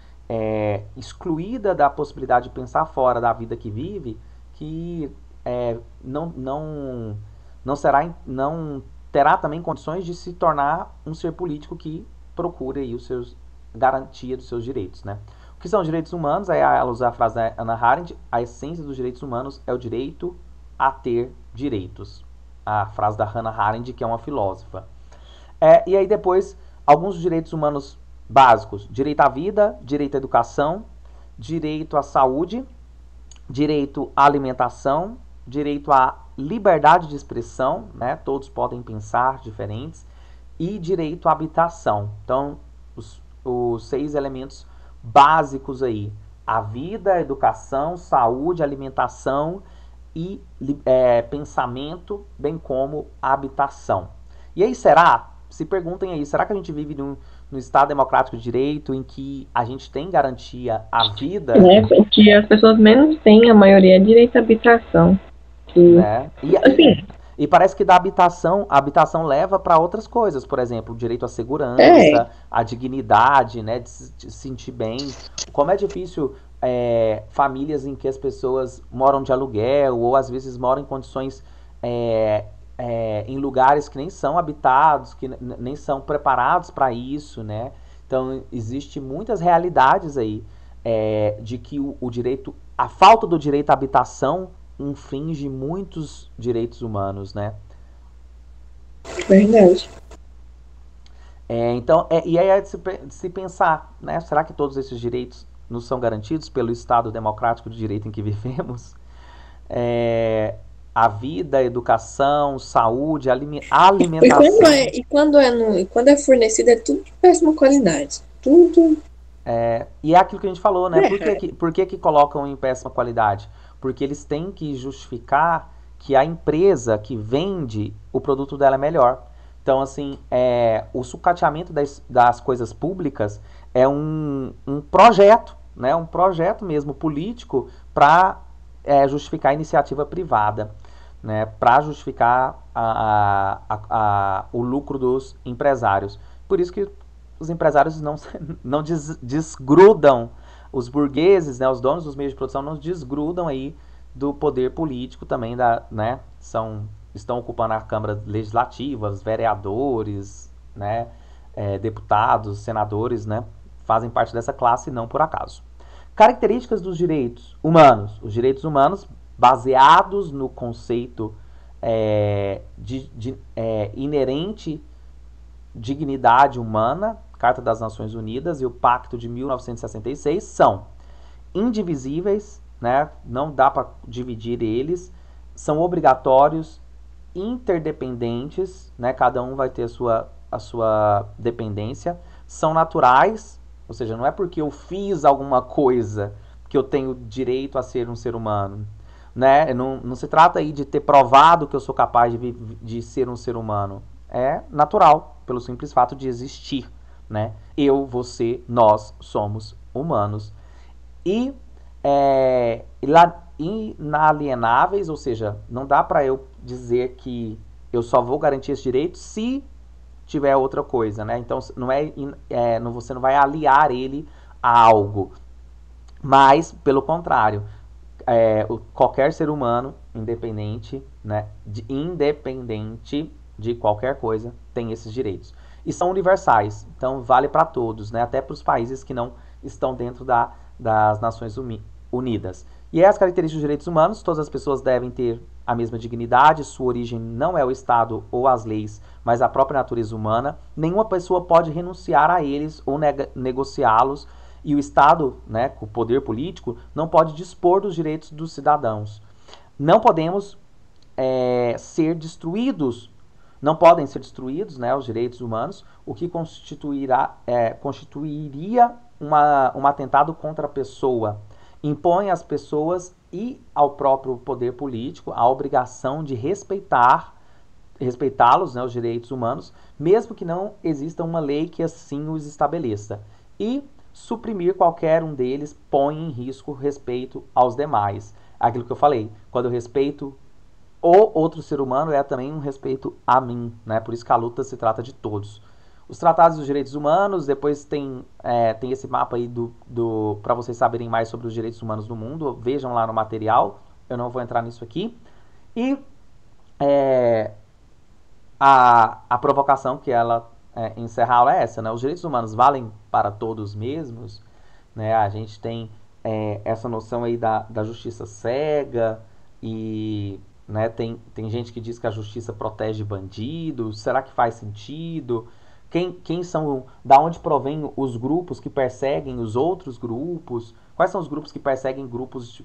excluída da possibilidade de pensar fora da vida que vive, que não terá também condições de se tornar um ser político que procure aí garantia dos seus direitos, né? O que são os direitos humanos? Ela usa a frase da Hannah Arendt, a essência dos direitos humanos é o direito a ter direitos. A frase da Hannah Arendt, que é uma filósofa. E aí depois, alguns direitos humanos básicos: direito à vida, direito à educação, direito à saúde, direito à alimentação, direito à liberdade de expressão, né? Todos podem pensar diferentes, e direito à habitação. Então, os 6 elementos básicos aí: a vida, a educação, saúde, alimentação e pensamento, bem como a habitação. E aí se perguntem aí, será que a gente vive num Estado democrático de direito em que a gente tem garantia à vida? O que as pessoas menos têm, a maioria, é direito à habitação. Né? E parece que a habitação leva para outras coisas, por exemplo, o direito à segurança, à dignidade, né, de se sentir bem. Como é difícil famílias em que as pessoas moram de aluguel ou às vezes moram em condições em lugares que nem são habitados, que nem são preparados para isso, né? Então existe muitas realidades aí de que a falta do direito à habitação infringe muitos direitos humanos, né? Verdade. Então, e aí é de se pensar, né? Será que todos esses direitos nos são garantidos pelo Estado democrático de direito em que vivemos? A vida, a educação, saúde, alimentação. E quando é fornecido é tudo de péssima qualidade. Tudo. E é aquilo que a gente falou, né? Por que colocam em péssima qualidade? Porque eles têm que justificar que a empresa que vende o produto dela é melhor. Então, assim, o sucateamento das coisas públicas é um projeto, né? Um projeto mesmo político para justificar a iniciativa privada, né? Para justificar o lucro dos empresários. Por isso que os empresários não desgrudam, os burgueses, né, os donos dos meios de produção, não desgrudam aí do poder político também, né, estão ocupando a Câmara Legislativa, os vereadores, né, deputados, senadores, né, fazem parte dessa classe, não por acaso. Características dos direitos humanos. Os direitos humanos, baseados no conceito inerente dignidade humana, Carta das Nações Unidas e o Pacto de 1966, são indivisíveis, né? Não dá para dividir eles, são obrigatórios, interdependentes, né? Cada um vai ter a sua dependência, são naturais, ou seja, não é porque eu fiz alguma coisa que eu tenho direito a ser um ser humano, né? Não se trata aí de ter provado que eu sou capaz de ser um ser humano. É natural, pelo simples fato de existir, né? Eu, você, nós somos humanos. E inalienáveis, ou seja, não dá para eu dizer que eu só vou garantir esse direito se tiver outra coisa, né? Então você não vai aliar ele a algo, mas pelo contrário, qualquer ser humano, independente, né, independente de qualquer coisa, tem esses direitos e são universais. Então vale para todos, né? Até para os países que não estão dentro das Nações Unidas. E as características dos direitos humanos: todas as pessoas devem ter a mesma dignidade, sua origem não é o Estado ou as leis, mas a própria natureza humana. Nenhuma pessoa pode renunciar a eles ou negociá-los, e o Estado, né, o poder político, não pode dispor dos direitos dos cidadãos. Não podemos ser destruídos, não podem ser destruídos, né, os direitos humanos, o que constituiria um atentado contra a pessoa. Impõe às pessoas e ao próprio poder político a obrigação de respeitá-los, né, os direitos humanos, mesmo que não exista uma lei que assim os estabeleça. E suprimir qualquer um deles põe em risco o respeito aos demais. Aquilo que eu falei, quando eu respeito o outro ser humano, é também um respeito a mim, né? Por isso que a luta se trata de todos. Os tratados dos direitos humanos, depois tem esse mapa aí para vocês saberem mais sobre os direitos humanos no mundo. Vejam lá no material, eu não vou entrar nisso aqui. E a provocação que ela encerra a aula é essa, né? Os direitos humanos valem para todos mesmos, né? A gente tem essa noção aí da justiça cega e, né, tem gente que diz que a justiça protege bandidos. Será que faz sentido? Quem são, da onde provém os grupos que perseguem os outros grupos? Quais são os grupos que perseguem grupos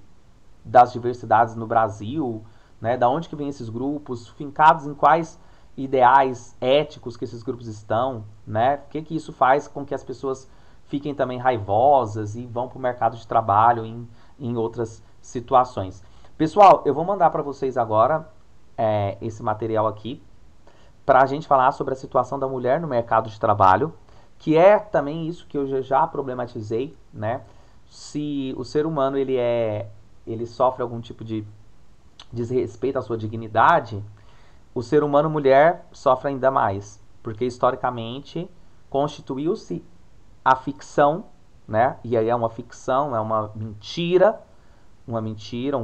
das diversidades no Brasil? Né? Da onde que vêm esses grupos? Fincados em quais ideais éticos que esses grupos estão? Né? O que isso faz com que as pessoas fiquem também raivosas e vão para o mercado de trabalho em outras situações? Pessoal, eu vou mandar para vocês agora esse material aqui, para a gente falar sobre a situação da mulher no mercado de trabalho, que é também isso que eu já problematizei, né? Se o ser humano ele sofre algum tipo de desrespeito à sua dignidade, o ser humano mulher sofre ainda mais, porque historicamente constituiu-se a ficção, né? E aí é uma ficção, é uma mentira, um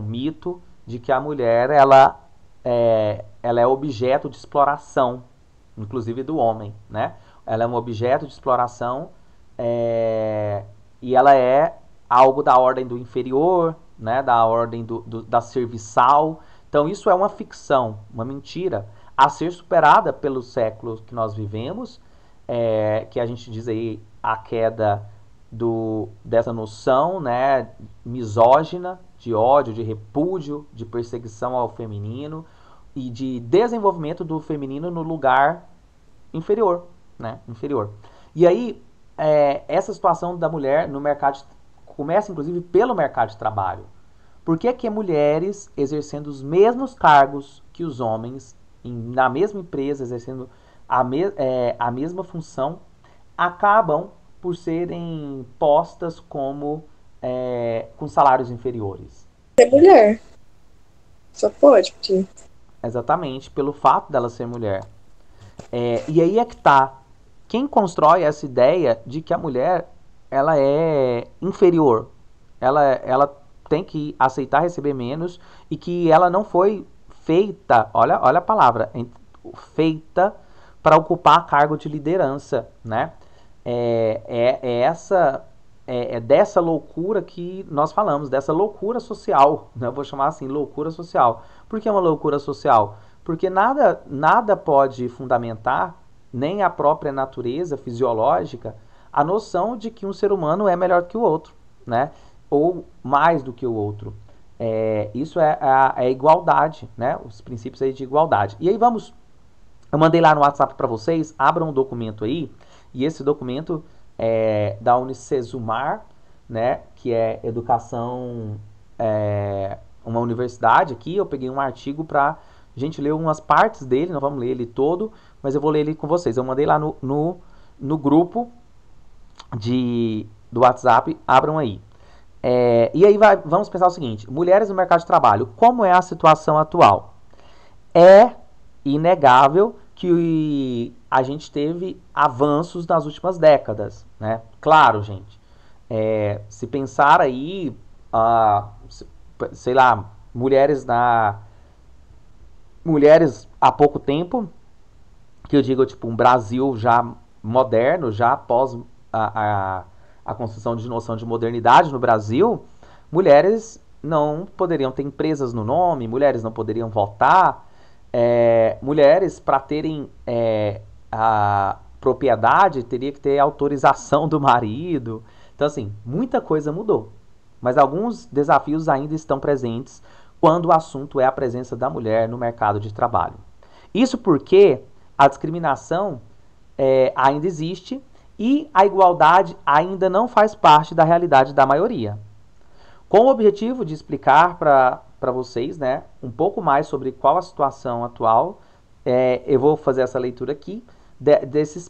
mito de que a mulher ela é objeto de exploração, inclusive do homem, né? Ela é um objeto de exploração e ela é algo da ordem do inferior, né? Da ordem da serviçal. Então isso é uma ficção, uma mentira, a ser superada pelos séculos que nós vivemos, que a gente diz aí a queda dessa noção, né, misógina, de ódio, de repúdio, de perseguição ao feminino e de desenvolvimento do feminino no lugar inferior, né, inferior. E aí, essa situação da mulher no mercado começa inclusive pelo mercado de trabalho. Por que mulheres exercendo os mesmos cargos que os homens, na mesma empresa, exercendo a mesma função, acabam por serem postas como com salários inferiores? É mulher. Só pode, porque... Exatamente, pelo fato dela ser mulher. E aí é que tá. Quem constrói essa ideia de que a mulher ela é inferior? Ela tem que aceitar receber menos e que ela não foi feita, olha a palavra, feita para ocupar cargo de liderança, né? É dessa loucura que nós falamos, dessa loucura social, né? Eu vou chamar assim, loucura social. Por que uma loucura social? Porque nada pode fundamentar, nem a própria natureza fisiológica, a noção de que um ser humano é melhor que o outro, né? Ou mais do que o outro. Isso é a igualdade, né? Os princípios aí de igualdade. E aí eu mandei lá no WhatsApp para vocês, abram um documento aí, e esse documento da Unicesumar, né, que é educação, uma universidade aqui. Eu peguei um artigo para a gente ler umas partes dele, não vamos ler ele todo, mas eu vou ler ele com vocês. Eu mandei lá no grupo do WhatsApp, abram aí. E aí vamos pensar o seguinte: mulheres no mercado de trabalho, como é a situação atual? É inegável que a gente teve avanços nas últimas décadas, né? Claro, gente, se pensar aí, sei lá, mulheres há pouco tempo, que eu digo, tipo, um Brasil já moderno, já após a construção de noção de modernidade no Brasil, mulheres não poderiam ter empresas no nome, mulheres não poderiam votar, mulheres, para terem a propriedade, teria que ter autorização do marido. Então, assim, muita coisa mudou. Mas alguns desafios ainda estão presentes quando o assunto é a presença da mulher no mercado de trabalho. Isso porque a discriminação ainda existe e a igualdade ainda não faz parte da realidade da maioria. Com o objetivo de explicar para vocês, né, um pouco mais sobre qual a situação atual, eu vou fazer essa leitura aqui desses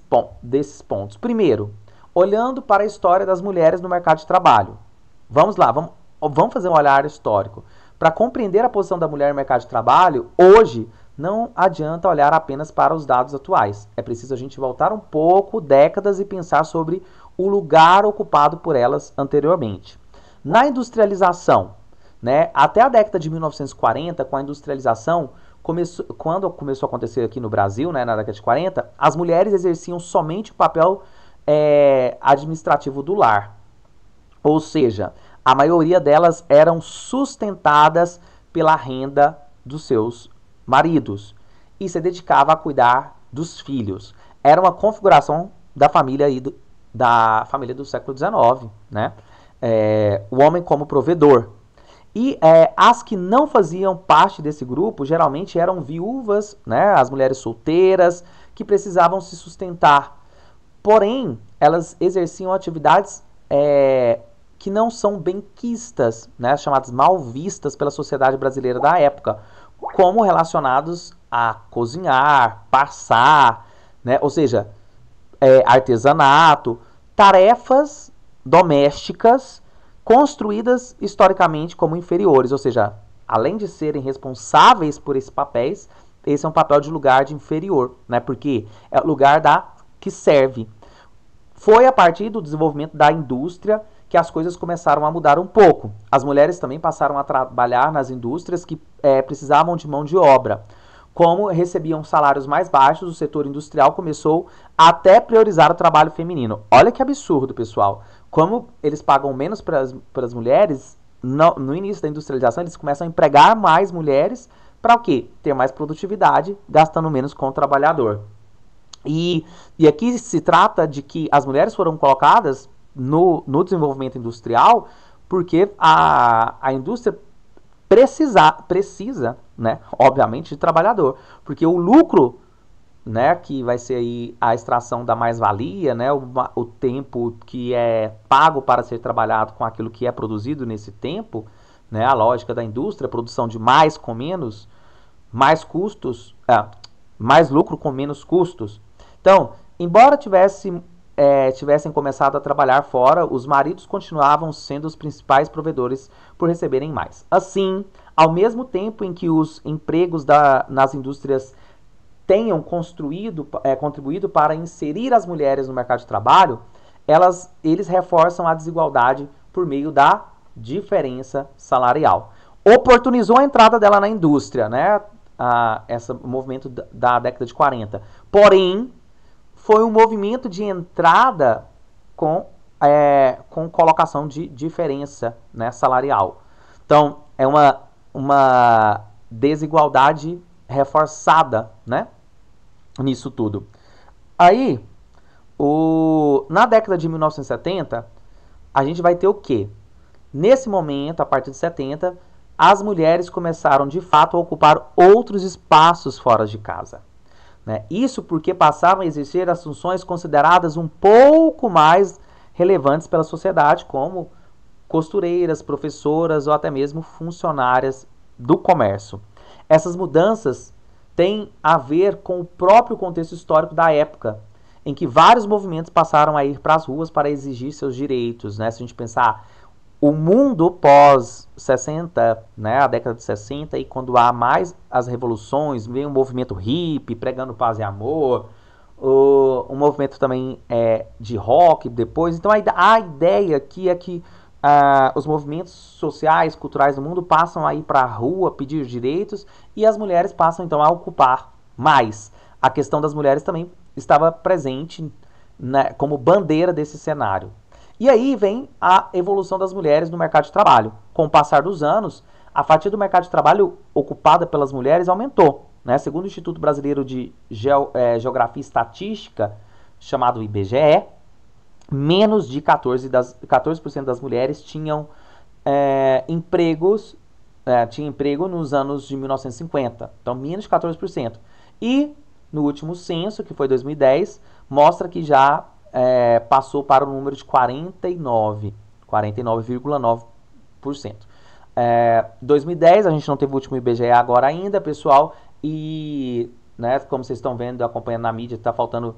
pontos. Primeiro, olhando para a história das mulheres no mercado de trabalho. Vamos lá, vamos fazer um olhar histórico. Para compreender a posição da mulher no mercado de trabalho, hoje, não adianta olhar apenas para os dados atuais. É preciso a gente voltar um pouco, décadas, e pensar sobre o lugar ocupado por elas anteriormente. Na industrialização, né, até a década de 1940, com a industrialização, quando começou a acontecer aqui no Brasil, né, na década de 40, as mulheres exerciam somente o papel administrativo do lar. Ou seja, a maioria delas eram sustentadas pela renda dos seus maridos e se dedicava a cuidar dos filhos. Era uma configuração da família do século XIX, né? O homem como provedor. E as que não faziam parte desse grupo geralmente eram viúvas, né? As mulheres solteiras que precisavam se sustentar. Porém, elas exerciam atividades que não são bem quistas, né? Chamadas mal vistas pela sociedade brasileira da época, como relacionados a cozinhar, passar, né? Ou seja, artesanato, tarefas domésticas construídas historicamente como inferiores. Ou seja, além de serem responsáveis por esses papéis, esse é um papel de lugar de inferior, né? Porque é o lugar que serve. Foi a partir do desenvolvimento da indústria que as coisas começaram a mudar um pouco. As mulheres também passaram a trabalhar nas indústrias que precisavam de mão de obra. Como recebiam salários mais baixos, o setor industrial começou a até priorizar o trabalho feminino. Olha que absurdo, pessoal. Como eles pagam menos para as mulheres, no início da industrialização, eles começam a empregar mais mulheres para o quê? Ter mais produtividade, gastando menos com o trabalhador. E aqui se trata de que as mulheres foram colocadas no desenvolvimento industrial porque a indústria precisa, né, obviamente, de trabalhador. Porque o lucro, né, que vai ser aí a extração da mais-valia, né, o tempo que é pago para ser trabalhado com aquilo que é produzido nesse tempo, né, a lógica da indústria, produção de mais com menos, mais custos, mais lucro com menos custos. Então, embora tivessem começado a trabalhar fora, os maridos continuavam sendo os principais provedores por receberem mais. Assim, ao mesmo tempo em que os empregos nas indústrias tenham contribuído para inserir as mulheres no mercado de trabalho, eles reforçam a desigualdade por meio da diferença salarial. Oportunizou a entrada dela na indústria, né? Esse movimento da década de 40. Porém, foi um movimento de entrada com colocação de diferença, né, salarial. Então, é uma desigualdade reforçada, né, nisso tudo. Aí, na década de 1970, a gente vai ter o quê? Nesse momento, a partir de 70, as mulheres começaram, de fato, a ocupar outros espaços fora de casa. né? Isso porque passavam a exercer as funções consideradas um pouco mais relevantes pela sociedade, como costureiras, professoras ou até mesmo funcionárias do comércio. Essas mudanças têm a ver com o próprio contexto histórico da época, em que vários movimentos passaram a ir para as ruas para exigir seus direitos, né? Se a gente pensar o mundo pós 60, né, a década de 60, e quando há mais as revoluções, vem um movimento hippie, pregando paz e amor, um movimento também de rock depois. Então a ideia aqui é que os movimentos sociais, culturais do mundo passam a ir para a rua pedir direitos e as mulheres passam então a ocupar mais. A questão das mulheres também estava presente, né, como bandeira desse cenário. E aí vem a evolução das mulheres no mercado de trabalho. Com o passar dos anos, a fatia do mercado de trabalho ocupada pelas mulheres aumentou, né? Segundo o Instituto Brasileiro de Geografia e Estatística, chamado IBGE, menos de 14% das mulheres tinham emprego nos anos de 1950. Então, menos de 14%. E no último censo, que foi 2010, mostra que já passou para o número de 49,9%. 2010, a gente não teve o último IBGE agora ainda, pessoal, e, né, como vocês estão vendo, acompanhando na mídia, está faltando,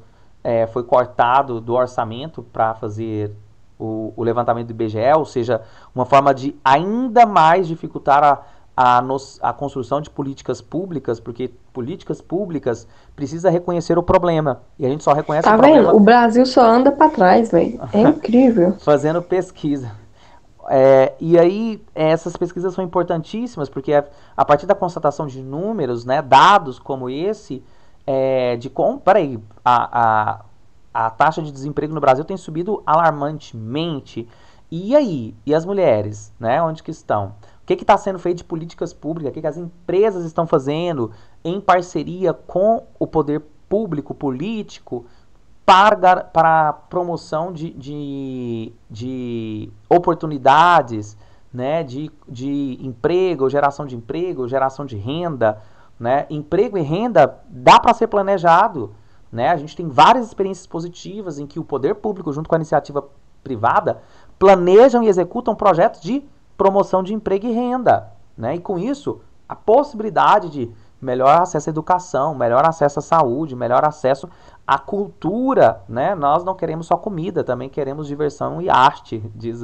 foi cortado do orçamento para fazer o levantamento do IBGE, ou seja, uma forma de ainda mais dificultar a construção de políticas públicas, porque políticas públicas precisa reconhecer o problema. E a gente só reconhece o problema... Tá vendo? O Brasil só anda pra trás, velho. É incrível. Fazendo pesquisa. E aí, essas pesquisas são importantíssimas, porque a partir da constatação de números, né, dados como esse, a taxa de desemprego no Brasil tem subido alarmantemente. E aí? E as mulheres, né? Onde que estão? O que está sendo feito de políticas públicas? O que as empresas estão fazendo em parceria com o poder público, político, para a promoção de oportunidades, né? de emprego, geração de renda, né? Emprego e renda dá para ser planejado, né? A gente tem várias experiências positivas em que o poder público, junto com a iniciativa privada, planejam e executam projetos de promoção de emprego e renda, né? E com isso, a possibilidade de melhor acesso à educação, melhor acesso à saúde, melhor acesso à cultura, né? Nós não queremos só comida, também queremos diversão e arte, diz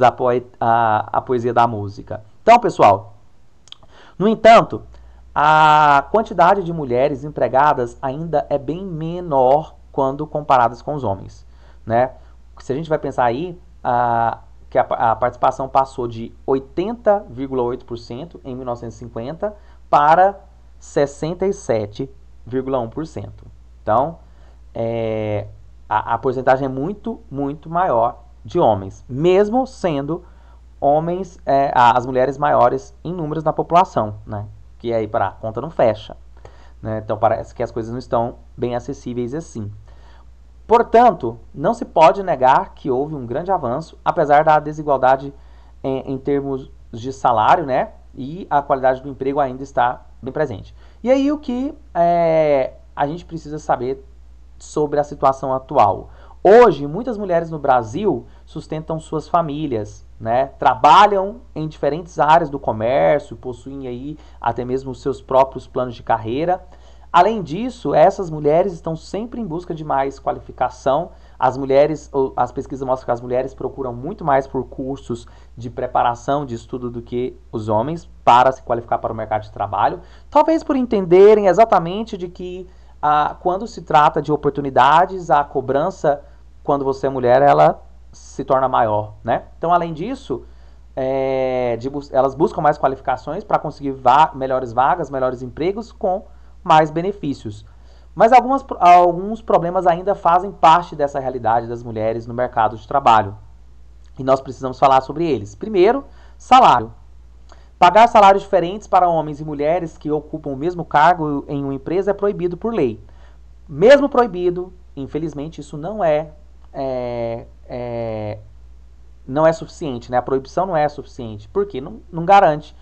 a poesia da música. Então, pessoal, no entanto, a quantidade de mulheres empregadas ainda é bem menor quando comparadas com os homens, né? Se a gente vai pensar aí, que a participação passou de 80,8% em 1950 para 67,1%. Então, a porcentagem é muito, muito maior de homens, mesmo sendo homens, as mulheres maiores em números na população, né? Que aí para a conta não fecha, né? Então parece que as coisas não estão bem acessíveis assim. Portanto, não se pode negar que houve um grande avanço, apesar da desigualdade em termos de salário, né? E a qualidade do emprego ainda está bem presente. E aí o que a gente precisa saber sobre a situação atual? Hoje, muitas mulheres no Brasil sustentam suas famílias, né? Trabalham em diferentes áreas do comércio, possuem aí até mesmo os seus próprios planos de carreira. Além disso, essas mulheres estão sempre em busca de mais qualificação. As pesquisas mostram que as mulheres procuram muito mais por cursos de preparação, de estudo do que os homens para se qualificar para o mercado de trabalho. Talvez por entenderem exatamente de que quando se trata de oportunidades, a cobrança, quando você é mulher, ela se torna maior, né? Então, além disso, elas buscam mais qualificações para conseguir melhores vagas, melhores empregos com mais benefícios. Mas alguns problemas ainda fazem parte dessa realidade das mulheres no mercado de trabalho. E nós precisamos falar sobre eles. Primeiro, salário. Pagar salários diferentes para homens e mulheres que ocupam o mesmo cargo em uma empresa é proibido por lei. Mesmo proibido, infelizmente, isso não é suficiente, né? A proibição não é suficiente. Por quê? Não garante.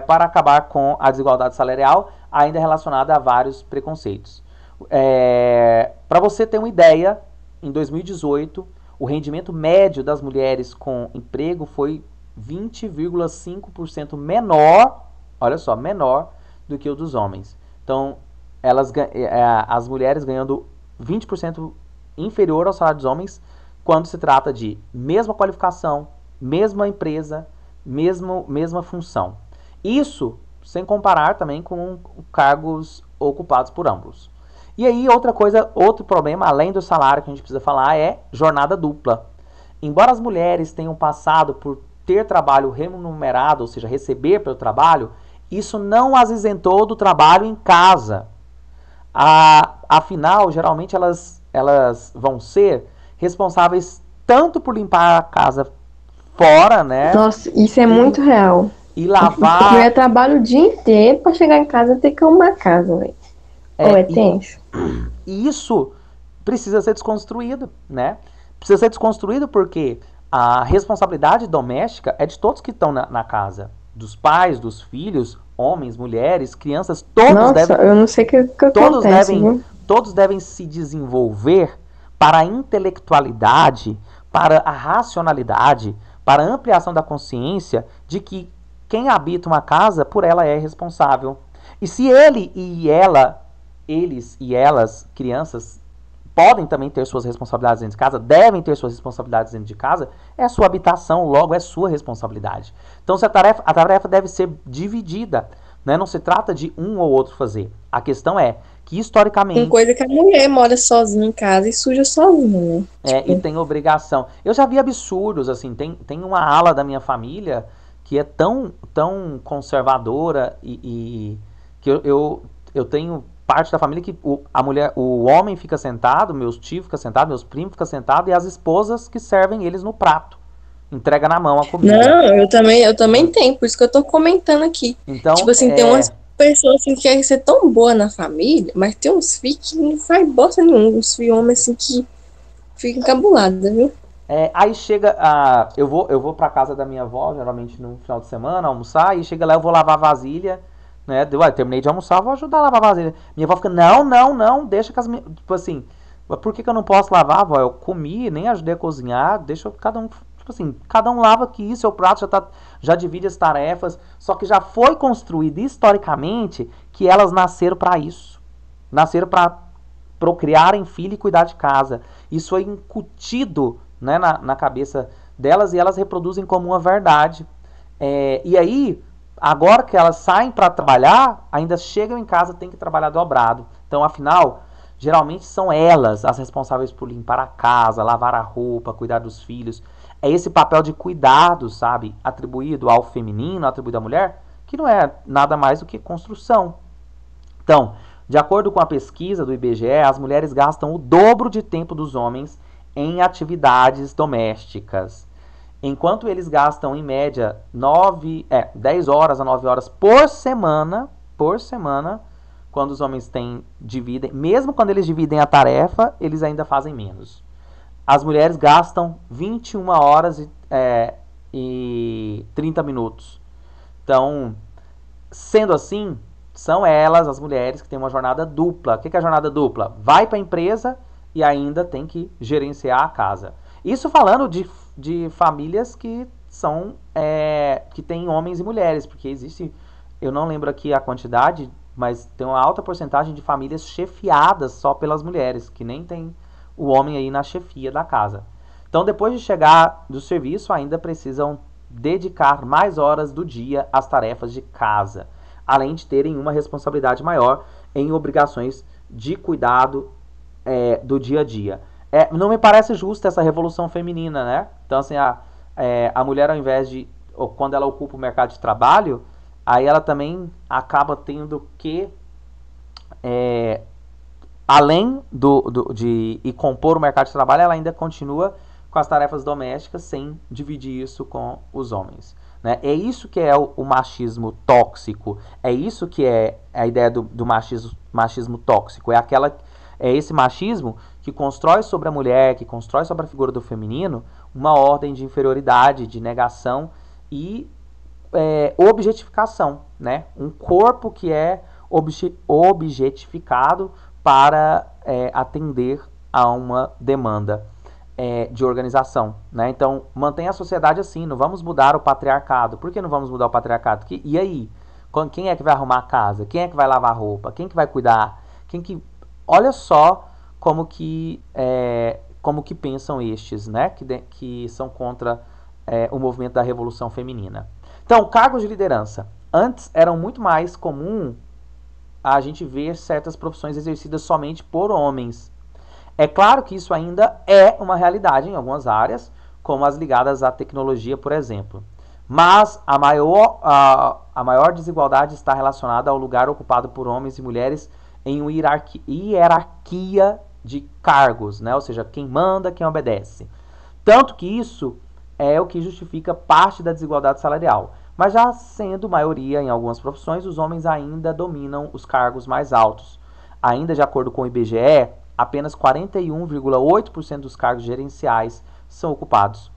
para acabar com a desigualdade salarial, ainda relacionada a vários preconceitos. Para você ter uma ideia, em 2018, o rendimento médio das mulheres com emprego foi 20,5% menor, olha só, menor do que o dos homens. Então, as mulheres ganhando 20% inferior ao salário dos homens quando se trata de mesma qualificação, mesma empresa, mesma função. Isso sem comparar também com cargos ocupados por ambos. E aí, outro problema, além do salário que a gente precisa falar, é jornada dupla. Embora as mulheres tenham passado por ter trabalho remunerado, ou seja, receber pelo trabalho, isso não as isentou do trabalho em casa. Afinal, geralmente elas vão ser responsáveis tanto por limpar a casa fora, né? Nossa, isso é muito real. E lavar. Eu trabalho o dia inteiro pra chegar em casa e ter que arrumar a casa, velho. É tenso. E isso precisa ser desconstruído, né? Precisa ser desconstruído porque a responsabilidade doméstica é de todos que estão na casa. Dos pais, dos filhos, homens, mulheres, crianças, todos devem... eu não sei o que acontece, viu? Todos devem se desenvolver para a intelectualidade, para a racionalidade, para a ampliação da consciência de que quem habita uma casa, por ela é responsável. E se eles e elas, crianças, podem também ter suas responsabilidades dentro de casa, devem ter suas responsabilidades dentro de casa, é a sua habitação, logo é sua responsabilidade. Então a tarefa deve ser dividida, né? Não se trata de um ou outro fazer. A questão é que historicamente... Tem coisa que a mulher mora sozinha em casa e suja sozinha, né? E tem obrigação. Eu já vi absurdos, assim, tem uma ala da minha família que é tão conservadora e que eu tenho parte da família que o homem fica sentado, meus tios ficam sentados, meus primos ficam sentados e as esposas que servem eles no prato. Entrega na mão a comida. Não, eu também tenho, por isso que eu tô comentando aqui. Então, tipo assim, tem umas pessoas assim, que querem ser tão boa na família, mas tem uns filhos que não faz bosta nenhuma, uns filhos homens assim que ficam encabulados, viu? Aí chega, eu vou pra casa da minha avó, geralmente no final de semana, almoçar, e chega lá, eu vou lavar vasilha, né? Terminei de almoçar, vou ajudar a lavar vasilha. Minha avó fica, não, deixa que as minhas... Tipo assim, por que eu não posso lavar, avó? Eu comi, nem ajudei a cozinhar, deixa cada um... Tipo assim, cada um lava aqui, seu prato já divide as tarefas, só que já foi construído historicamente que elas nasceram para isso. Nasceram para procriarem filho e cuidar de casa. Isso é incutido, né, na cabeça delas e elas reproduzem como uma verdade. E aí, agora que elas saem para trabalhar, ainda chegam em casa, tem que trabalhar dobrado. Então, afinal, geralmente são elas as responsáveis por limpar a casa, lavar a roupa, cuidar dos filhos. É esse papel de cuidado, sabe, atribuído ao feminino, atribuído à mulher, que não é nada mais do que construção. Então, de acordo com a pesquisa do IBGE, as mulheres gastam o dobro de tempo dos homens em atividades domésticas. Enquanto eles gastam, em média, 10 horas a 9 horas por semana, quando os homens dividem, mesmo quando eles dividem a tarefa, eles ainda fazem menos. As mulheres gastam 21 horas e 30 minutos. Então, sendo assim, são elas, as mulheres, que têm uma jornada dupla. O que é a jornada dupla? Vai para a empresa e ainda tem que gerenciar a casa. Isso falando de famílias que são que têm homens e mulheres, porque existe, eu não lembro aqui a quantidade, mas tem uma alta porcentagem de famílias chefiadas só pelas mulheres, que nem tem o homem aí na chefia da casa. Então, depois de chegar do serviço, ainda precisam dedicar mais horas do dia às tarefas de casa, além de terem uma responsabilidade maior em obrigações de cuidado do dia a dia. Não me parece justa essa revolução feminina, né? Então, assim, a mulher, ao invés de, quando ela ocupa o mercado de trabalho, aí ela também acaba tendo que, além de compor o mercado de trabalho, ela ainda continua com as tarefas domésticas sem dividir isso com os homens. Né? É isso que é o machismo tóxico. É isso que é a ideia do machismo tóxico. É esse machismo que constrói sobre a mulher, que constrói sobre a figura do feminino, uma ordem de inferioridade, de negação e objetificação, né? Um corpo que é objetificado para atender a uma demanda de organização, né? Então, mantém a sociedade assim, não vamos mudar o patriarcado. Por que não vamos mudar o patriarcado? E aí? Quem é que vai arrumar a casa? Quem é que vai lavar a roupa? Quem que vai cuidar? Olha só como que pensam estes, né? Que são contra o movimento da Revolução Feminina. Então, cargos de liderança. Antes eram muito mais comum a gente ver certas profissões exercidas somente por homens. É claro que isso ainda é uma realidade em algumas áreas, como as ligadas à tecnologia, por exemplo. Mas a maior desigualdade está relacionada ao lugar ocupado por homens e mulheres em uma hierarquia de cargos, né? Ou seja, quem manda, quem obedece. Tanto que isso é o que justifica parte da desigualdade salarial. Mas já sendo maioria em algumas profissões, os homens ainda dominam os cargos mais altos. Ainda de acordo com o IBGE, apenas 41,8% dos cargos gerenciais são ocupados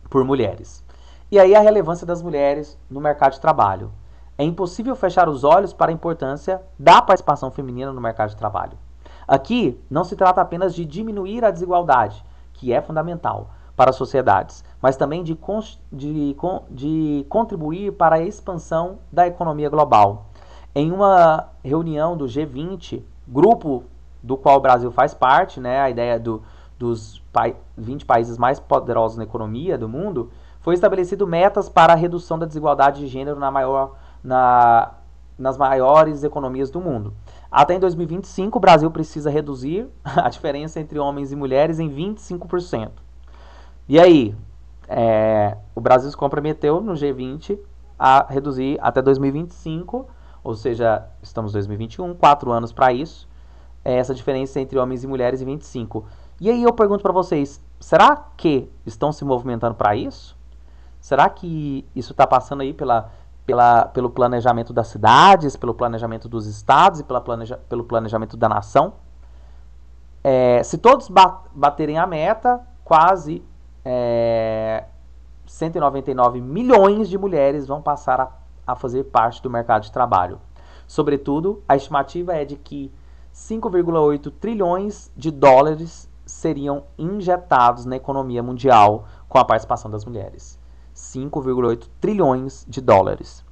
por mulheres. E aí a relevância das mulheres no mercado de trabalho. É impossível fechar os olhos para a importância da participação feminina no mercado de trabalho. Aqui não se trata apenas de diminuir a desigualdade, que é fundamental para as sociedades, mas também de contribuir para a expansão da economia global. Em uma reunião do G20, grupo do qual o Brasil faz parte, né, a ideia dos 20 países mais poderosos na economia do mundo, foi estabelecido metas para a redução da desigualdade de gênero nas maiores economias do mundo. Até em 2025, o Brasil precisa reduzir a diferença entre homens e mulheres em 25%. E aí, o Brasil se comprometeu no G20 a reduzir até 2025, ou seja, estamos em 2021, 4 anos para isso, essa diferença entre homens e mulheres em 25. E aí eu pergunto para vocês, será que estão se movimentando para isso? Será que isso está passando aí pelo planejamento das cidades, pelo planejamento dos estados e pelo planejamento da nação? Se todos baterem a meta, quase 199 milhões de mulheres vão passar a fazer parte do mercado de trabalho. Sobretudo, a estimativa é de que 5,8 trilhões de dólares seriam injetados na economia mundial com a participação das mulheres. 5,8 trilhões de dólares.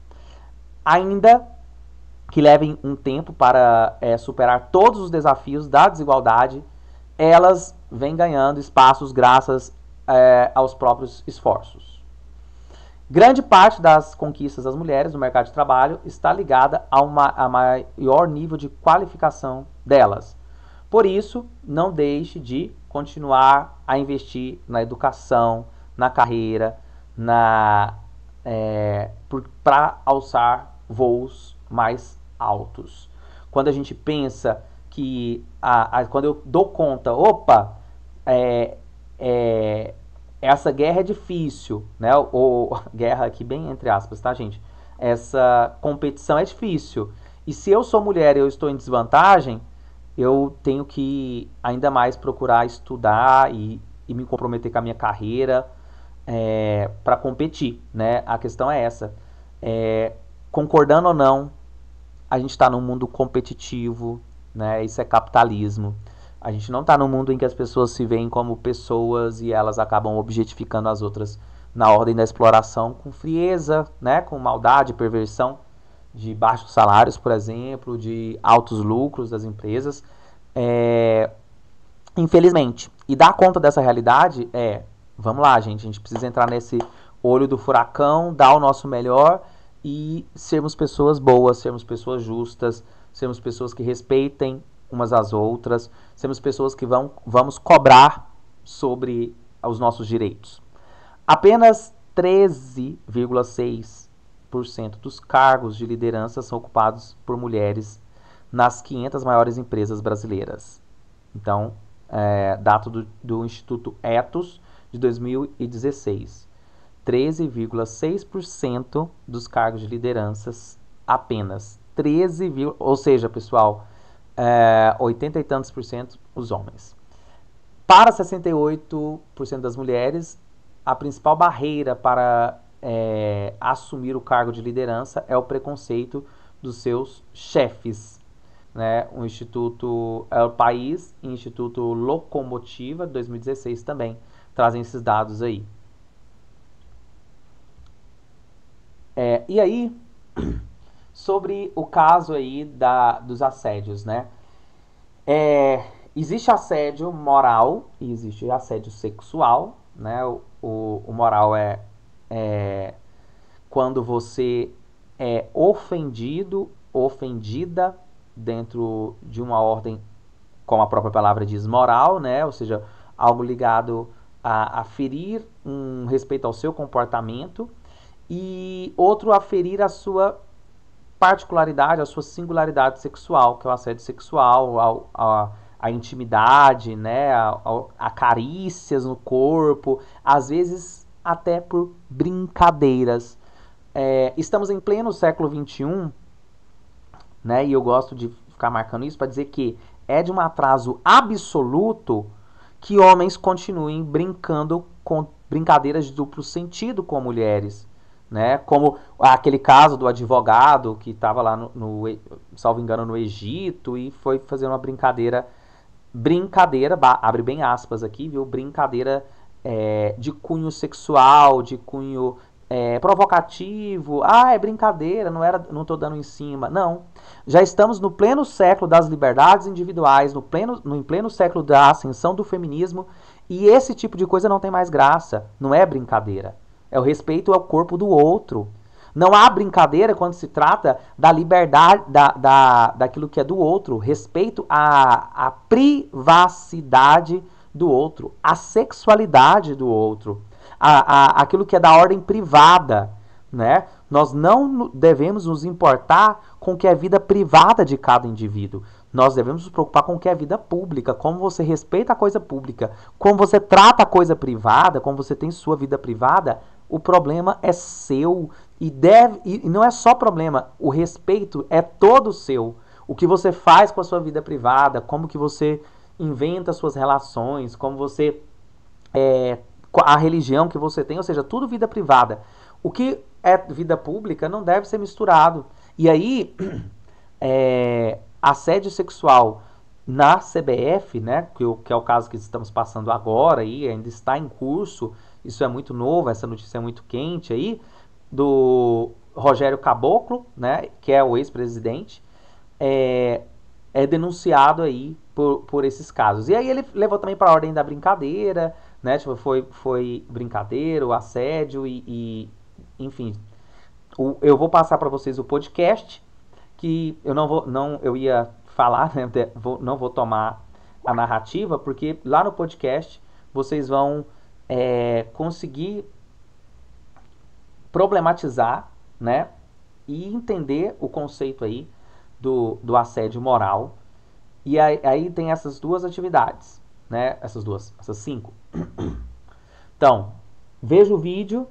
Ainda que levem um tempo para superar todos os desafios da desigualdade, elas vêm ganhando espaços graças aos próprios esforços. Grande parte das conquistas das mulheres no mercado de trabalho está ligada a maior nível de qualificação delas. Por isso, não deixe de continuar a investir na educação, na carreira, para alçar voos mais altos. Quando a gente pensa que, quando eu dou conta, essa guerra é difícil, né? Ou guerra aqui bem entre aspas, tá, gente? Essa competição é difícil. E se eu sou mulher e eu estou em desvantagem, eu tenho que ainda mais procurar estudar e me comprometer com a minha carreira para competir, né? A questão é essa. Concordando ou não, a gente está num mundo competitivo, né? Isso é capitalismo. A gente não está num mundo em que as pessoas se veem como pessoas e elas acabam objetificando as outras na ordem da exploração com frieza, né? Com maldade, perversão de baixos salários, por exemplo, de altos lucros das empresas. Infelizmente. E dar conta dessa realidade vamos lá, gente, a gente precisa entrar nesse olho do furacão, dar o nosso melhor e sermos pessoas boas, sermos pessoas justas, sermos pessoas que respeitem umas às outras, sermos pessoas que vamos cobrar sobre os nossos direitos. Apenas 13,6% dos cargos de liderança são ocupados por mulheres nas 500 maiores empresas brasileiras. Então, dado do Instituto Ethos de 2016. 13,6% dos cargos de lideranças apenas. Ou seja, pessoal, 80 e tantos por cento os homens. Para 68% das mulheres, a principal barreira para assumir o cargo de liderança é o preconceito dos seus chefes. Né? O Instituto El País e o Instituto Locomotiva, de 2016, também trazem esses dados aí. E aí, sobre o caso aí dos assédios, né? Existe assédio moral e existe assédio sexual, né? O moral é quando você é ofendido, ofendida dentro de uma ordem, como a própria palavra diz, moral, né? Ou seja, algo ligado a ferir um respeito ao seu comportamento, e outro a ferir a sua particularidade, a sua singularidade sexual, que é o assédio sexual, a intimidade, né? A carícias no corpo, às vezes até por brincadeiras. Estamos em pleno século XXI, né? E eu gosto de ficar marcando isso para dizer que é de um atraso absoluto que homens continuem brincando com brincadeiras de duplo sentido com mulheres, né? Como aquele caso do advogado que estava lá salvo engano, no Egito, e foi fazer uma brincadeira, abre bem aspas aqui, viu? Brincadeira de cunho sexual, de cunho provocativo. É brincadeira, não tô dando em cima. Não. Já estamos no pleno século das liberdades individuais, em pleno século da ascensão do feminismo, e esse tipo de coisa não tem mais graça. Não é brincadeira. É o respeito ao corpo do outro. Não há brincadeira quando se trata da liberdade, daquilo que é do outro. Respeito à privacidade do outro, à sexualidade do outro, aquilo que é da ordem privada, né? Nós não devemos nos importar com o que é vida privada de cada indivíduo. Nós devemos nos preocupar com o que é vida pública, como você respeita a coisa pública, como você trata a coisa privada, como você tem sua vida privada. O problema é seu e não é só problema, o respeito é todo seu. O que você faz com a sua vida privada, como que você inventa suas relações, como você a religião que você tem, ou seja, tudo vida privada. O que é vida pública não deve ser misturado. E aí, assédio sexual na CBF, né, que é o caso que estamos passando agora, e ainda está em curso, isso é muito novo, essa notícia é muito quente aí, do Rogério Caboclo, né, que é o ex-presidente, é denunciado aí por esses casos. E aí ele levou também para a ordem da brincadeira, né, tipo, foi brincadeira, o assédio enfim. Eu vou passar para vocês o podcast, que eu ia falar, né, não vou tomar a narrativa, porque lá no podcast vocês vão conseguir problematizar, né, e entender o conceito aí do assédio moral. E aí tem essas duas atividades, né, essas 5. Então, veja o vídeo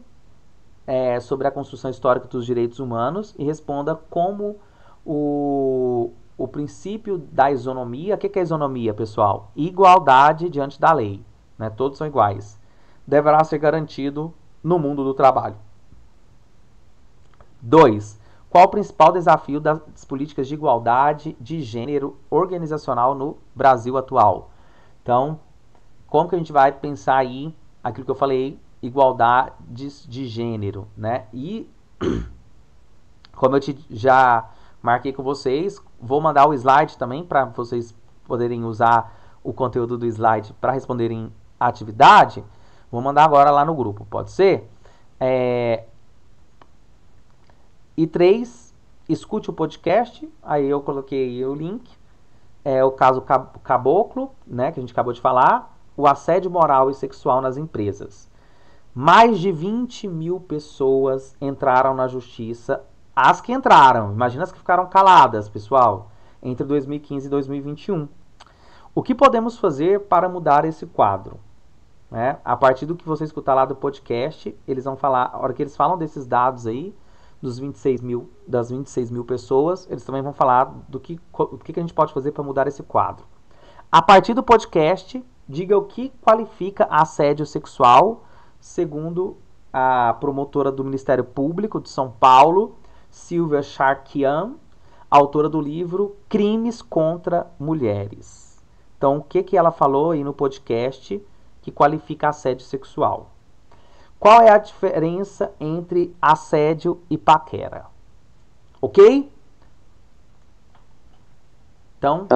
sobre a construção histórica dos direitos humanos e responda como o princípio da isonomia. O que é isonomia, pessoal? Igualdade diante da lei, né? Todos são iguais. Deverá ser garantido no mundo do trabalho. 2. Qual o principal desafio das políticas de igualdade de gênero organizacional no Brasil atual? Então, como que a gente vai pensar aí aquilo que eu falei, igualdade de gênero, né? E, como eu já marquei com vocês, vou mandar o slide também para vocês poderem usar o conteúdo do slide para responderem a atividade. Vou mandar agora lá no grupo, pode ser? E 3, escute o podcast. Aí eu coloquei o link. O caso Caboclo, né, que a gente acabou de falar. O assédio moral e sexual nas empresas. Mais de 20 mil pessoas entraram na justiça. As que entraram, imagina as que ficaram caladas, pessoal, entre 2015 e 2021. O que podemos fazer para mudar esse quadro? Né? A partir do que você escutar lá do podcast, eles vão falar, a hora que eles falam desses dados aí, das 26 mil pessoas, eles também vão falar do que a gente pode fazer para mudar esse quadro. A partir do podcast, diga o que qualifica assédio sexual segundo a promotora do Ministério Público de São Paulo, Silvia Charquian, autora do livro Crimes contra Mulheres. Então, o que ela falou aí no podcast que qualifica assédio sexual? Qual é a diferença entre assédio e paquera? Ok? Então,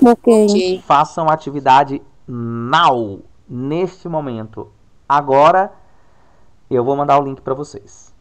Ok. façam atividade now, neste momento. Agora, eu vou mandar o link para vocês.